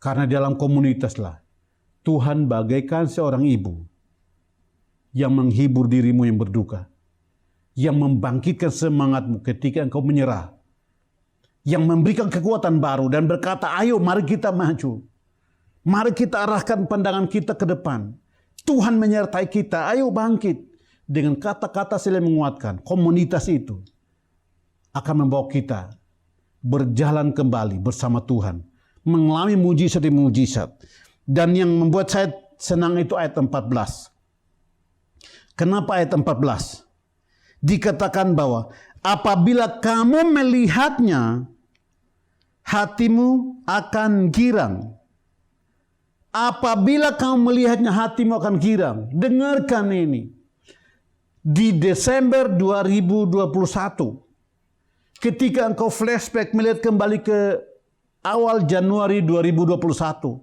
Karena dalam komunitaslah Tuhan bagaikan seorang ibu yang menghibur dirimu yang berduka. Yang membangkitkan semangatmu ketika engkau menyerah. Yang memberikan kekuatan baru dan berkata, ayo mari kita maju. Mari kita arahkan pandangan kita ke depan. Tuhan menyertai kita. Ayo bangkit. Dengan kata-kata saling menguatkan. Komunitas itu akan membawa kita berjalan kembali bersama Tuhan. Mengalami mujizat demi mujizat. Dan yang membuat saya senang itu ayat 14. Kenapa ayat 14? Dikatakan bahwa apabila kamu melihatnya, hatimu akan girang. Apabila kamu melihatnya, hatimu akan girang. Dengarkan ini. Di Desember 2021, ketika engkau flashback melihat kembali ke awal Januari 2021,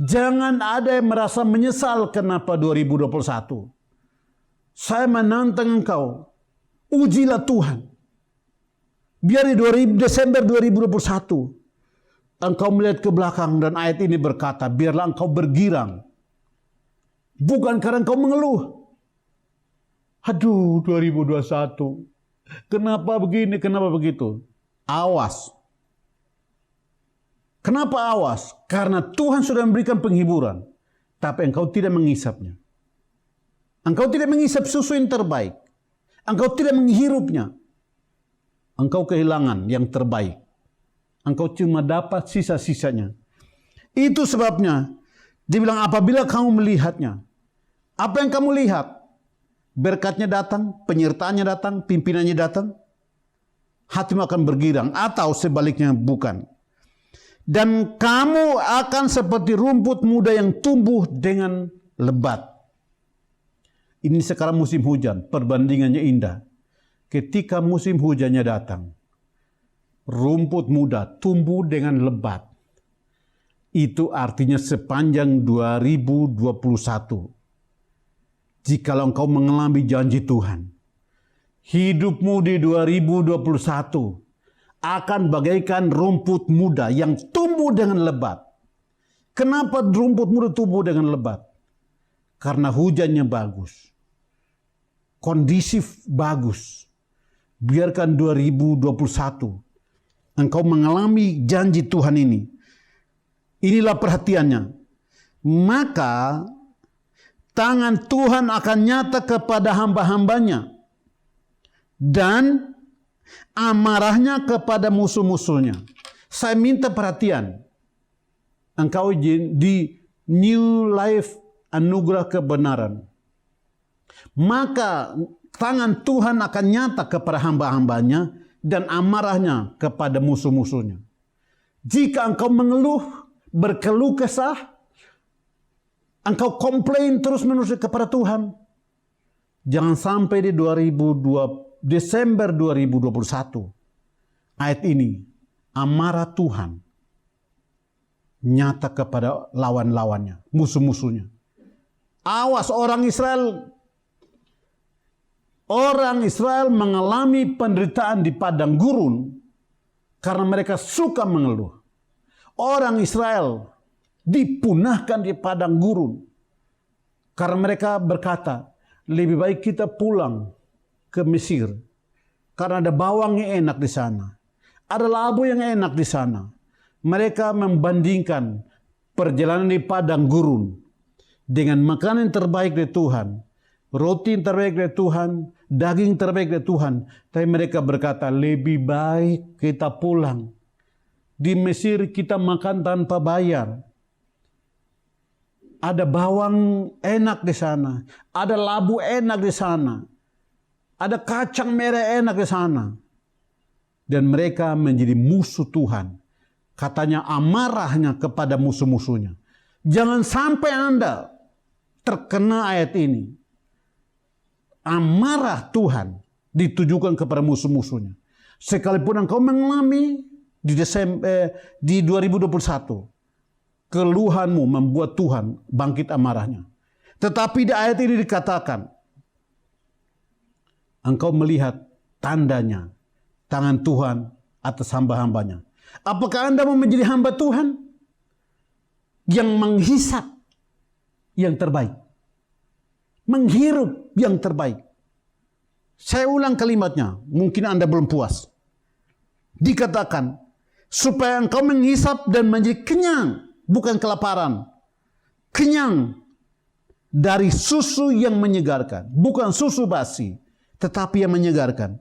jangan ada yang merasa menyesal kenapa 2021. Saya menantang engkau, ujilah Tuhan. Biar di Desember 2021, engkau melihat ke belakang dan ayat ini berkata, biarlah engkau bergirang. Bukan karena engkau mengeluh. Aduh 2021. Kenapa begini, kenapa begitu? Awas. Kenapa awas? Karena Tuhan sudah memberikan penghiburan. Tapi engkau tidak mengisapnya. Engkau tidak mengisap susu yang terbaik. Engkau tidak menghirupnya. Engkau kehilangan yang terbaik. Engkau cuma dapat sisa-sisanya. Itu sebabnya dibilang apabila kamu melihatnya. Apa yang kamu lihat? Berkatnya datang, penyertaannya datang, pimpinannya datang. Hatimu akan bergirang atau sebaliknya bukan. Dan kamu akan seperti rumput muda yang tumbuh dengan lebat. Ini sekarang musim hujan, perbandingannya indah. Ketika musim hujannya datang, rumput muda tumbuh dengan lebat. Itu artinya sepanjang 2021. Jikalau engkau mengalami janji Tuhan, hidupmu di 2021 akan bagaikan rumput muda yang tumbuh dengan lebat. Kenapa rumput muda tumbuh dengan lebat? Karena hujannya bagus. Kondisi bagus. Biarkan 2021 engkau mengalami janji Tuhan ini. Inilah perhatiannya. Maka tangan Tuhan akan nyata kepada hamba-hambanya. Dan amarahnya kepada musuh-musuhnya. Saya minta perhatian. Engkau di New Life Anugerah Kebenaran. Maka tangan Tuhan akan nyata kepada hamba-hambanya dan amarahnya kepada musuh-musuhnya. Jika engkau mengeluh, berkeluh kesah, engkau komplain terus-menerus kepada Tuhan, jangan sampai di Desember 2021 ayat ini amarah Tuhan nyata kepada lawan-lawannya, musuh-musuhnya. Awas orang Israel mengalami penderitaan di padang gurun karena mereka suka mengeluh. Orang Israel dipunahkan di padang gurun karena mereka berkata, lebih baik kita pulang ke Mesir karena ada bawang yang enak di sana, ada labu yang enak di sana. Mereka membandingkan perjalanan di padang gurun dengan makanan terbaik dari Tuhan, roti terbaik dari Tuhan, daging terbaik dari Tuhan. Tapi mereka berkata, lebih baik kita pulang. Di Mesir kita makan tanpa bayar. Ada bawang enak di sana, ada labu enak di sana, ada kacang merah enak di sana. Dan mereka menjadi musuh Tuhan. Katanya amarahnya kepada musuh-musuhnya. Jangan sampai Anda terkena ayat ini. Amarah Tuhan ditujukan kepada musuh-musuhnya. Sekalipun engkau mengalami di 2021, keluhanmu membuat Tuhan bangkit amarahnya. Tetapi di ayat ini dikatakan, engkau melihat tandanya, tangan Tuhan atas hamba-hambanya. Apakah Anda mau menjadi hamba Tuhan yang menghisap yang terbaik? Menghirup yang terbaik. Saya ulang kalimatnya, mungkin Anda belum puas. Dikatakan, supaya engkau menghisap dan menjadi kenyang, bukan kelaparan. Kenyang dari susu yang menyegarkan. Bukan susu basi, tetapi yang menyegarkan.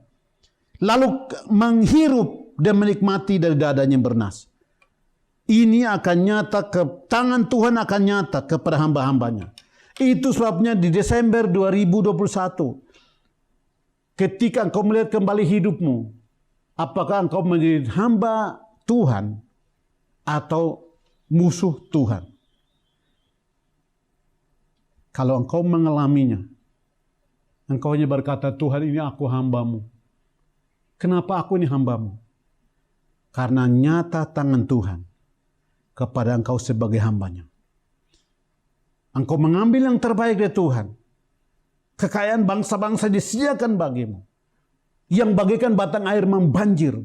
Lalu menghirup dan menikmati dari dadanya yang bernas. Ini akan nyata, tangan Tuhan akan nyata kepada hamba-hambanya. Itu sebabnya di Desember 2021, ketika engkau melihat kembali hidupmu, apakah engkau menjadi hamba Tuhan atau musuh Tuhan? Kalau engkau mengalaminya, engkau hanya berkata, Tuhan ini aku hambamu. Kenapa aku ini hambamu? Karena nyata tangan Tuhan kepada engkau sebagai hambanya. Engkau mengambil yang terbaik dari Tuhan. Kekayaan bangsa-bangsa disediakan bagimu. Yang bagaikan batang air membanjir.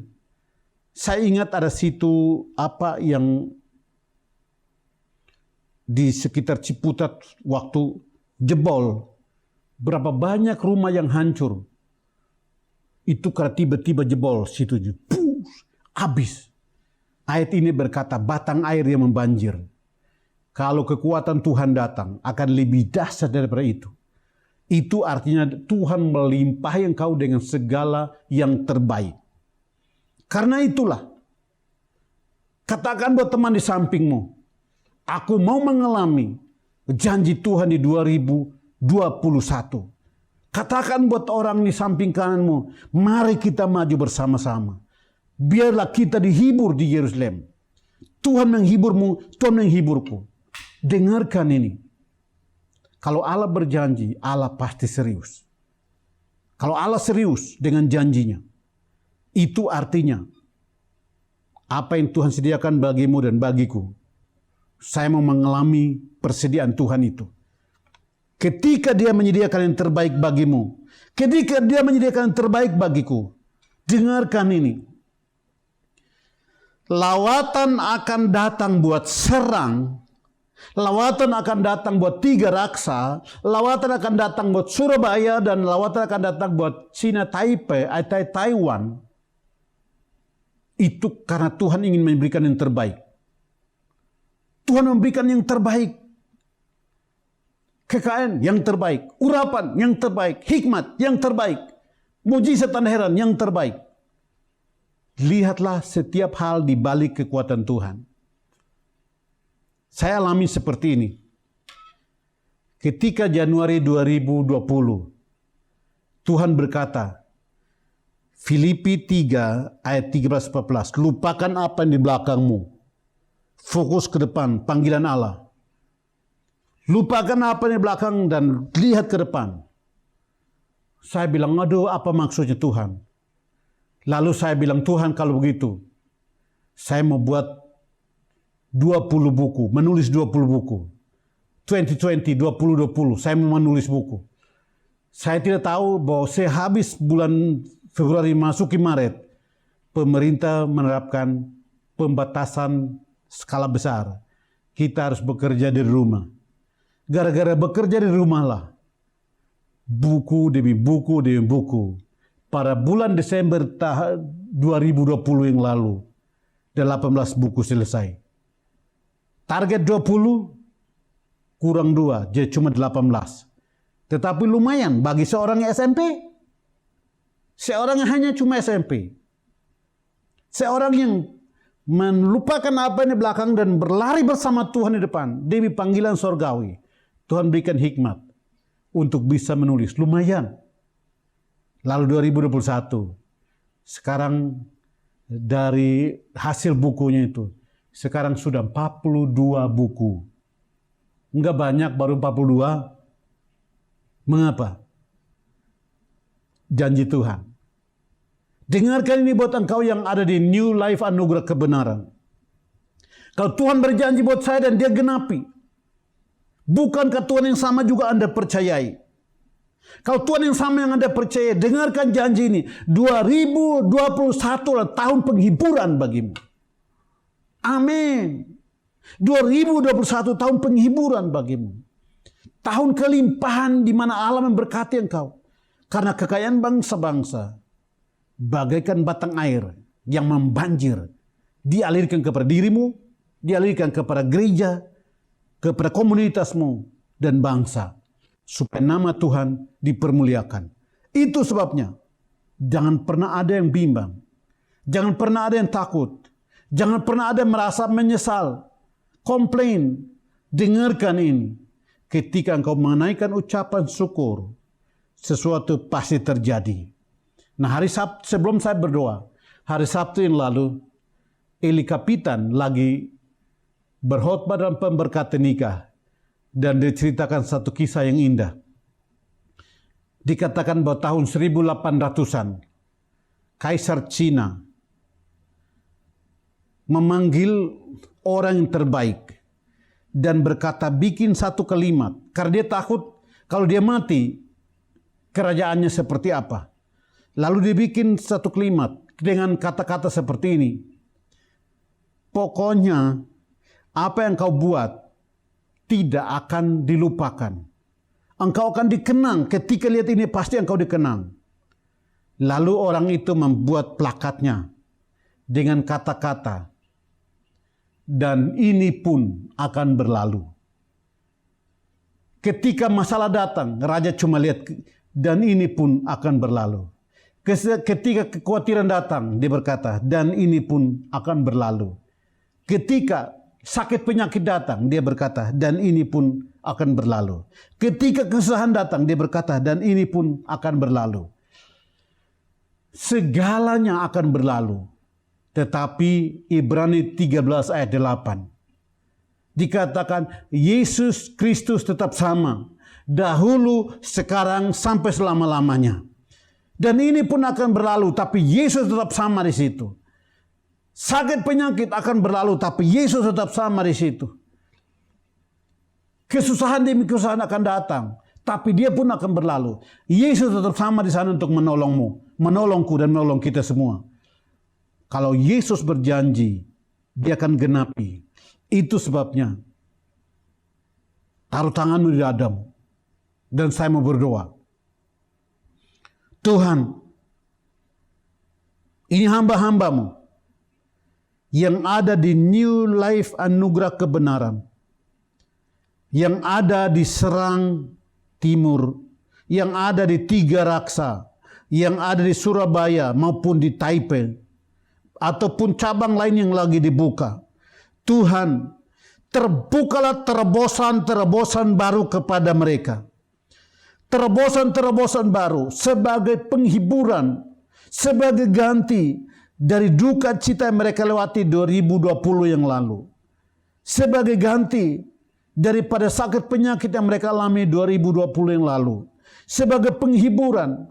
Saya ingat ada situ yang di sekitar Ciputat waktu jebol. Berapa banyak rumah yang hancur. Itu karena tiba-tiba jebol situ. Habis. Ayat ini berkata batang air yang membanjir. Kalau kekuatan Tuhan datang akan lebih dahsyat daripada itu. Itu artinya Tuhan melimpahi engkau dengan segala yang terbaik. Karena itulah, katakan buat teman di sampingmu, aku mau mengalami janji Tuhan di 2021. Katakan buat orang di samping kananmu, mari kita maju bersama-sama. Biarlah kita dihibur di Yerusalem. Tuhan menghiburmu, Tuhan menghiburku. Dengarkan ini. Kalau Allah berjanji, Allah pasti serius. Kalau Allah serius dengan janjinya, itu artinya apa yang Tuhan sediakan bagimu dan bagiku, saya mau mengalami persediaan Tuhan itu. Ketika Dia menyediakan yang terbaik bagimu, ketika Dia menyediakan yang terbaik bagiku, dengarkan ini. Lawatan akan datang buat serang, lawatan akan datang buat Tiga Raksa, lawatan akan datang buat Surabaya, dan lawatan akan datang buat China Taipei atau Taiwan. Itu karena Tuhan ingin memberikan yang terbaik. Tuhan memberikan yang terbaik. KKN yang terbaik, urapan yang terbaik, hikmat yang terbaik, mujizat tanda heran yang terbaik. Lihatlah setiap hal di balik kekuatan Tuhan. Saya alami seperti ini. Ketika Januari 2020, Tuhan berkata, Filipi 3 ayat 13-14, lupakan apa yang di belakangmu, fokus ke depan, panggilan Allah. Lupakan apa yang di belakang dan lihat ke depan. Saya bilang, aduh, apa maksudnya Tuhan? Lalu saya bilang, Tuhan kalau begitu, saya mau buat 20 buku, menulis 20 buku. 2020, 2020, saya mau menulis buku. Saya tidak tahu bahwa sehabis bulan Februari masuki Maret, pemerintah menerapkan pembatasan skala besar. Kita harus bekerja dari rumah. Gara-gara bekerja di rumah lah, buku demi buku demi buku. Pada bulan Desember 2020 yang lalu, 18 buku selesai. Target 20, kurang 2, jadi cuma 18. Tetapi lumayan bagi seorang SMP. Seorang yang hanya cuma SMP. Seorang yang melupakan apa yang di belakang dan berlari bersama Tuhan di depan. Demi panggilan sorgawi. Tuhan berikan hikmat untuk bisa menulis. Lumayan. Lalu 2021. Sekarang dari hasil bukunya itu. Sekarang sudah 42 buku. Enggak banyak, baru 42. Mengapa? Janji Tuhan. Dengarkan ini buat engkau yang ada di New Life Anugerah Kebenaran. Kalau Tuhan berjanji buat saya dan Dia genapi, bukankah Tuhan yang sama juga Anda percayai? Kalau Tuhan yang sama yang Anda percaya, dengarkan janji ini. 2021 adalah tahun penghiburan bagimu. Amin. 2021 tahun penghiburan bagimu. Tahun kelimpahan di mana Allah memberkati engkau. Karena kekayaan bangsa-bangsa bagaikan batang air yang membanjir, dialirkan kepada dirimu, dialirkan kepada gereja, kepada komunitasmu dan bangsa, supaya nama Tuhan dipermuliakan. Itu sebabnya jangan pernah ada yang bimbang, jangan pernah ada yang takut, jangan pernah ada yang merasa menyesal, komplain. Dengarkan ini, ketika engkau menaikkan ucapan syukur, sesuatu pasti terjadi. Nah, hari Sabtu sebelum saya berdoa, hari Sabtu yang lalu, Eli Kapitan lagi berkhotbah dalam pemberkatan nikah dan diceritakan satu kisah yang indah. Dikatakan bahwa tahun 1800-an Kaisar Cina memanggil orang yang terbaik dan berkata bikin satu kalimat karena dia takut kalau dia mati kerajaannya seperti apa. Lalu dia bikin satu kalimat dengan kata-kata seperti ini. Pokoknya apa yang kau buat tidak akan dilupakan. Engkau akan dikenang. Ketika lihat ini pasti engkau dikenang. Lalu orang itu membuat plakatnya dengan kata-kata, dan ini pun akan berlalu. Ketika masalah datang, raja cuma lihat dan ini pun akan berlalu. Ketika kekhawatiran datang, dia berkata, dan ini pun akan berlalu. Ketika sakit penyakit datang, dia berkata, dan ini pun akan berlalu. Ketika kesusahan datang, dia berkata, dan ini pun akan berlalu. Segalanya akan berlalu. Tetapi Ibrani 13 ayat 8 dikatakan Yesus Kristus tetap sama. Dahulu, sekarang, sampai selama-lamanya. Dan ini pun akan berlalu, tapi Yesus tetap sama di situ. Sakit penyakit akan berlalu, tapi Yesus tetap sama di situ. Kesusahan demi kesusahan akan datang, tapi dia pun akan berlalu. Yesus tetap sama di sana untuk menolongmu, menolongku dan menolong kita semua. Kalau Yesus berjanji, dia akan genapi. Itu sebabnya taruh tanganmu di dadamu dan saya mau berdoa. Tuhan, ini hamba-hambamu yang ada di New Life Anugerah Kebenaran, yang ada di Serang Timur, yang ada di Tiga Raksa, yang ada di Surabaya maupun di Taipei, ataupun cabang lain yang lagi dibuka. Tuhan, terbukalah terobosan-terobosan baru kepada mereka. Terobosan-terobosan baru sebagai penghiburan, sebagai ganti dari duka cita yang mereka lewati 2020 yang lalu. Sebagai ganti daripada sakit penyakit yang mereka alami 2020 yang lalu. Sebagai penghiburan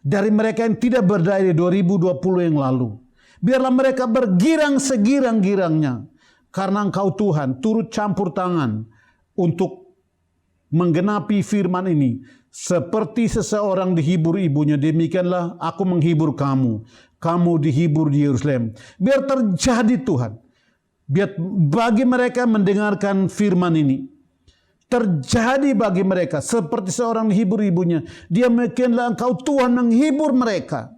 dari mereka yang tidak berdaya di 2020 yang lalu. Biarlah mereka bergirang segirang-girangnya. Karena Engkau Tuhan turut campur tangan untuk menggenapi firman ini. Seperti seseorang dihibur ibunya, demikianlah aku menghibur kamu. Kamu dihibur di Yerusalem. Biar terjadi Tuhan. Biar bagi mereka mendengarkan firman ini. Terjadi bagi mereka seperti seorang dihibur ibunya. Dia demikianlah Engkau Tuhan menghibur mereka.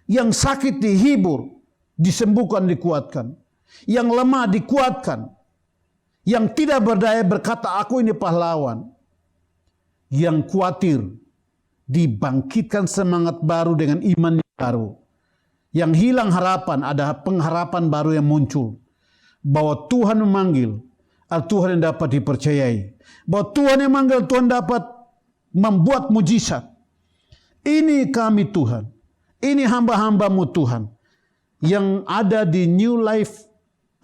Yang sakit dihibur, disembuhkan, dikuatkan. Yang lemah dikuatkan. Yang tidak berdaya berkata, aku ini pahlawan. Yang khawatir dibangkitkan semangat baru dengan iman yang baru. Yang hilang harapan, ada pengharapan baru yang muncul. Bahwa Tuhan memanggil, Tuhan yang dapat dipercayai. Bahwa Tuhan yang memanggil, Tuhan dapat membuat mujizat. Ini kami Tuhan. Ini hamba-hambamu Tuhan. Yang ada di New Life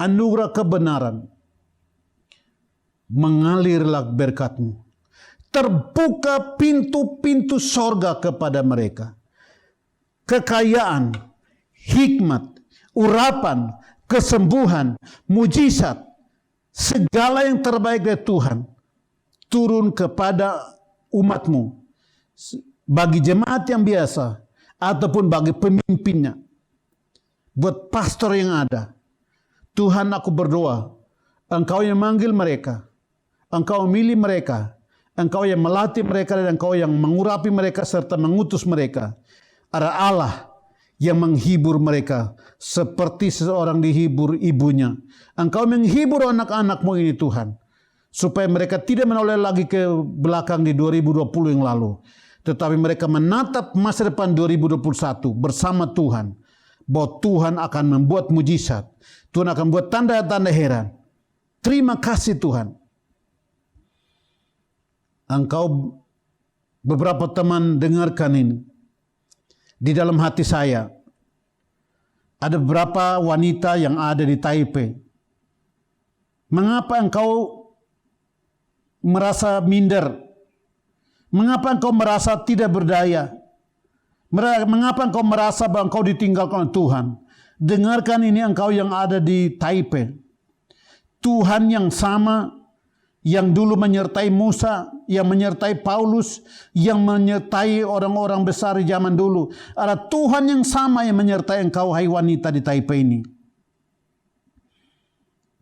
Anugerah Kebenaran. Mengalirlah berkat-Mu. Terbuka pintu-pintu sorga kepada mereka. Kekayaan, hikmat, urapan, kesembuhan, mujizat, segala yang terbaik dari Tuhan turun kepada umat-Mu. Bagi jemaat yang biasa ataupun bagi pemimpinnya. Buat pastor yang ada. Tuhan, aku berdoa, Engkau yang manggil mereka, Engkau memilih mereka, Engkau yang melatih mereka dan Engkau yang mengurapi mereka serta mengutus mereka. Ada Allah yang menghibur mereka seperti seseorang dihibur ibunya. Engkau menghibur anak-anak-Mu ini Tuhan. Supaya mereka tidak menoleh lagi ke belakang di 2020 yang lalu. Tetapi mereka menatap masa depan 2021 bersama Tuhan. Bahwa Tuhan akan membuat mujizat. Tuhan akan membuat tanda-tanda heran. Terima kasih Tuhan. Engkau, beberapa teman dengarkan ini. Di dalam hati saya, ada beberapa wanita yang ada di Taipei. Mengapa engkau merasa minder? Mengapa engkau merasa tidak berdaya? Mengapa engkau merasa bahwa engkau ditinggalkan oleh Tuhan? Dengarkan ini engkau yang ada di Taipei. Tuhan yang sama yang dulu menyertai Musa, yang menyertai Paulus, yang menyertai orang-orang besar di zaman dulu. Ada Tuhan yang sama yang menyertai engkau, hai wanita di Taipei ini.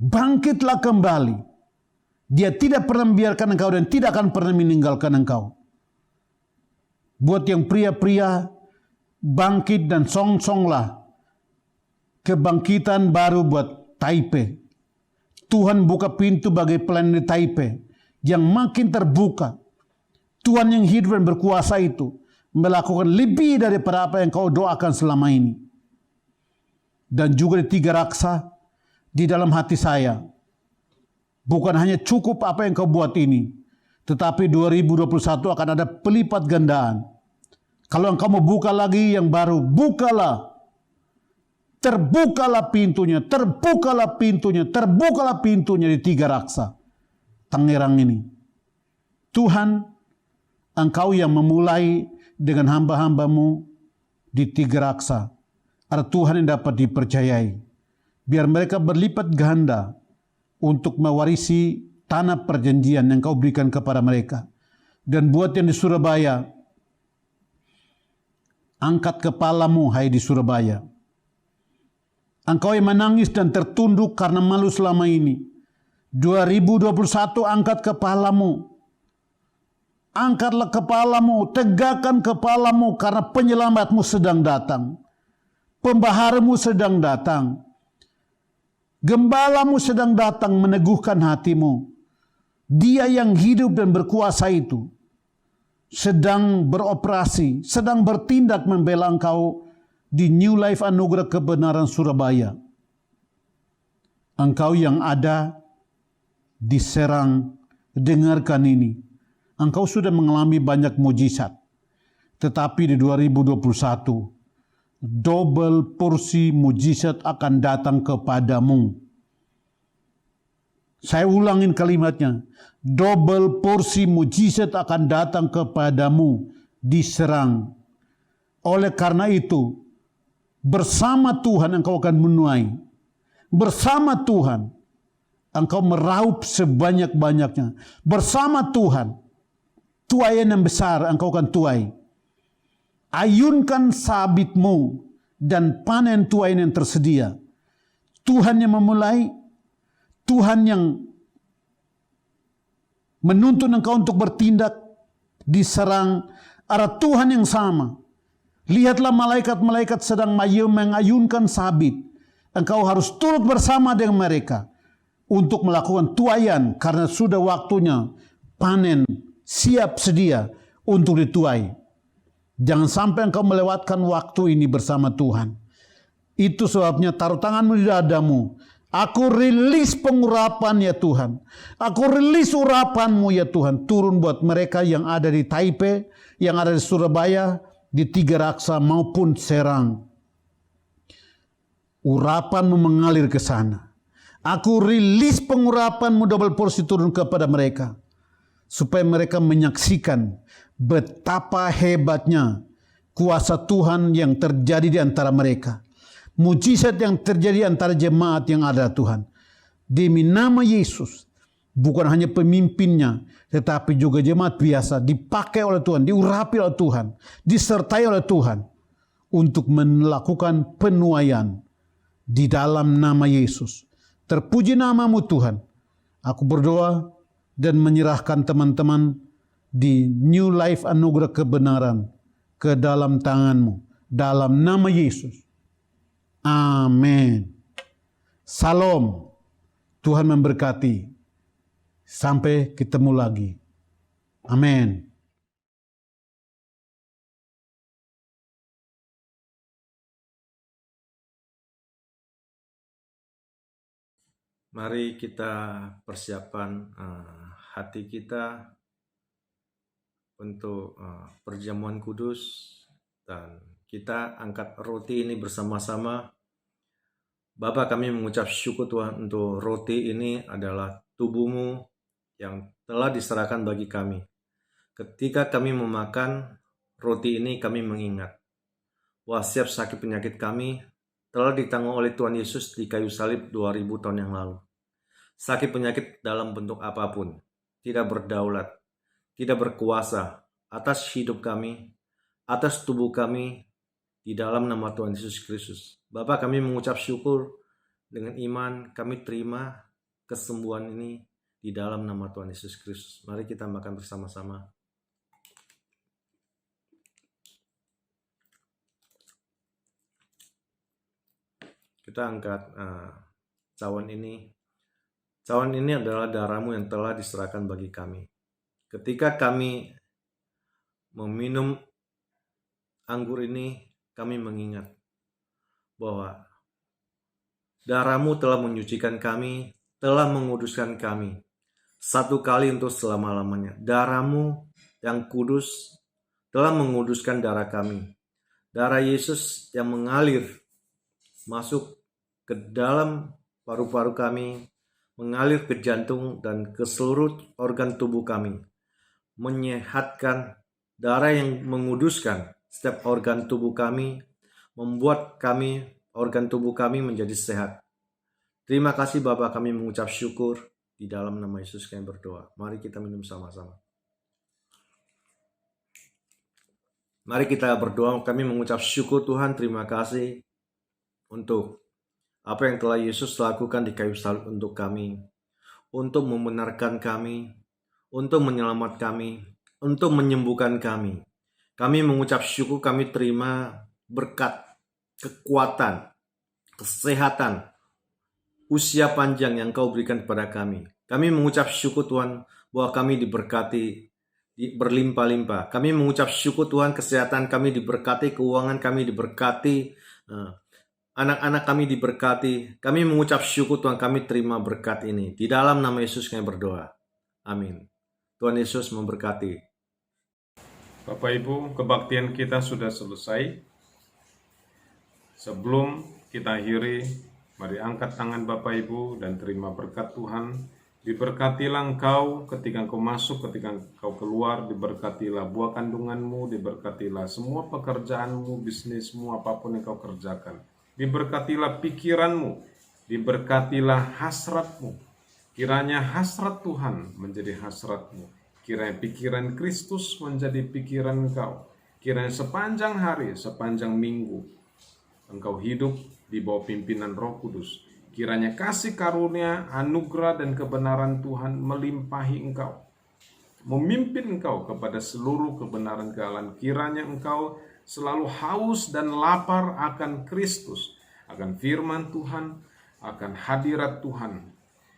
Bangkitlah kembali. Dia tidak pernah membiarkan engkau dan tidak akan pernah meninggalkan engkau. Buat yang pria-pria, bangkit dan song-songlah. Kebangkitan baru buat Taipei. Tuhan buka pintu bagi pelayanan di Taipei. yang makin terbuka. Tuhan yang hidup dan berkuasa itu melakukan lebih daripada apa yang kau doakan selama ini. Dan juga di tiga raksa di dalam hati saya. Bukan hanya cukup apa yang kau buat ini, tetapi 2021 akan ada pelipat gandaan. Kalau engkau mau buka lagi yang baru, bukalah. Terbukalah pintunya, terbukalah pintunya, terbukalah pintunya di tiga raksa Tangerang ini. Tuhan, engkau yang memulai dengan hamba-hambamu di tiga raksa. Ada Tuhan yang dapat dipercayai. Biar mereka berlipat ganda untuk mewarisi tanah perjanjian yang kau berikan kepada mereka. Dan buat yang di Surabaya, angkat kepalamu hai di Surabaya. Engkau yang menangis dan tertunduk karena malu selama ini. 2021 angkat kepalamu. Angkatlah kepalamu, tegakkan kepalamu karena penyelamatmu sedang datang. Pembaharamu sedang datang. Gembalamu sedang datang meneguhkan hatimu. Dia yang hidup dan berkuasa itu sedang beroperasi, sedang bertindak membela engkau di New Life Anugerah Kebenaran Surabaya. Engkau yang ada di Serang, dengarkan ini. Engkau sudah mengalami banyak mujizat. Tetapi di 2021, double porsi mujizat akan datang kepadamu. Saya ulangin kalimatnya. Double porsi mujizat akan datang kepadamu di Serang. Oleh karena itu, bersama Tuhan engkau akan menuai. Bersama Tuhan engkau meraup sebanyak-banyaknya. Bersama Tuhan, tuaian yang besar engkau akan tuai. Ayunkan sabitmu dan panen tuaian yang tersedia. Tuhan yang memulai, Tuhan yang menuntun engkau untuk bertindak di Serang, ada Tuhan yang sama. Lihatlah malaikat-malaikat sedang mengayunkan sabit. Engkau harus turut bersama dengan mereka untuk melakukan tuaian karena sudah waktunya panen siap sedia untuk dituai. Jangan sampai engkau melewatkan waktu ini bersama Tuhan. Itu sebabnya taruh tanganmu di dadamu. Aku rilis pengurapan ya Tuhan. Aku rilis urapanmu ya Tuhan. Turun buat mereka yang ada di Taipei, yang ada di Surabaya, di Tiga Raksa maupun Serang. Urapanmu mengalir ke sana. Aku rilis pengurapanmu double porsi turun kepada mereka. Supaya mereka menyaksikan betapa hebatnya kuasa Tuhan yang terjadi di antara mereka. Mujizat yang terjadi antara jemaat yang ada Tuhan. Demi nama Yesus, bukan hanya pemimpinnya, tetapi juga jemaat biasa dipakai oleh Tuhan, diurapi oleh Tuhan, disertai oleh Tuhan untuk melakukan penuaian di dalam nama Yesus. Terpuji namamu Tuhan. Aku berdoa dan menyerahkan teman-teman di New Life Anugerah Kebenaran ke dalam tanganmu. Dalam nama Yesus. Amin. Salam. Tuhan memberkati. Sampai ketemu lagi. Amin. Mari kita persiapkan hati kita untuk perjamuan kudus, dan kita angkat roti ini bersama-sama. Bapa, kami mengucap syukur Tuhan untuk roti ini adalah tubuh-Mu yang telah diserahkan bagi kami. Ketika kami memakan roti ini, kami mengingat bahwa setiap sakit penyakit kami telah ditanggung oleh Tuhan Yesus di kayu salib 2000 tahun yang lalu. Sakit penyakit dalam bentuk apapun tidak berdaulat, tidak berkuasa atas hidup kami, atas tubuh kami, di dalam nama Tuhan Yesus Kristus. Bapa, kami mengucap syukur dengan iman, kami terima kesembuhan ini di dalam nama Tuhan Yesus Kristus. Mari kita makan bersama-sama. Kita angkat cawan ini Cawan ini adalah darah-Mu yang telah diserahkan bagi kami. Ketika kami meminum anggur ini, kami mengingat bahwa darah-Mu telah menyucikan kami, telah menguduskan kami. Satu kali untuk selama-lamanya. Darah-Mu yang kudus telah menguduskan darah kami. Darah Yesus yang mengalir masuk ke dalam paru-paru kami, mengalir ke jantung dan ke seluruh organ tubuh kami. Menyehatkan, darah yang menguduskan setiap organ tubuh kami, membuat organ tubuh kami menjadi sehat. Terima kasih Bapa, kami mengucap syukur. Di dalam nama Yesus kami berdoa. Mari kita minum sama-sama. Mari kita berdoa, kami mengucap syukur Tuhan, terima kasih untuk apa yang telah Yesus lakukan di kayu salib untuk kami, untuk membenarkan kami, untuk menyelamatkan kami, untuk menyembuhkan kami. Kami mengucap syukur, kami terima berkat, kekuatan, kesehatan, usia panjang yang Kau berikan kepada kami. Kami mengucap syukur Tuhan bahwa kami diberkati berlimpah-limpah. Kami mengucap syukur Tuhan, kesehatan kami diberkati, keuangan kami diberkati, anak-anak kami diberkati. Kami mengucap syukur Tuhan, kami terima berkat ini. Di dalam nama Yesus kami berdoa. Amin. Tuhan Yesus memberkati. Bapak Ibu, kebaktian kita sudah selesai. Sebelum kita akhiri, mari angkat tangan Bapak Ibu dan terima berkat Tuhan. Diberkatilah engkau ketika engkau masuk, ketika engkau keluar, diberkatilah buah kandunganmu, diberkatilah semua pekerjaanmu, bisnismu, apapun yang kau kerjakan. Diberkatilah pikiranmu, diberkatilah hasratmu. Kiranya hasrat Tuhan menjadi hasratmu. Kiranya pikiran Kristus menjadi pikiran engkau. Kiranya sepanjang hari, sepanjang minggu, engkau hidup di bawah pimpinan Roh Kudus. Kiranya kasih karunia, anugerah, dan kebenaran Tuhan melimpahi engkau. Memimpin engkau kepada seluruh kebenaran kealahan. Kiranya engkau selalu haus dan lapar akan Kristus, akan firman Tuhan, akan hadirat Tuhan.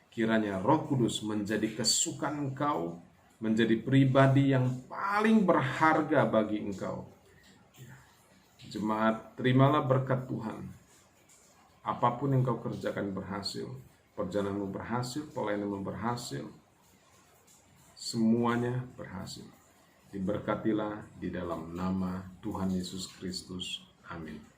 Kiranya Roh Kudus menjadi kesukaan engkau, menjadi pribadi yang paling berharga bagi engkau. Jemaat, terimalah berkat Tuhan. Apapun yang kau kerjakan berhasil, perjalananmu berhasil, pelayananmu berhasil, semuanya berhasil. Diberkatilah di dalam nama Tuhan Yesus Kristus. Amin.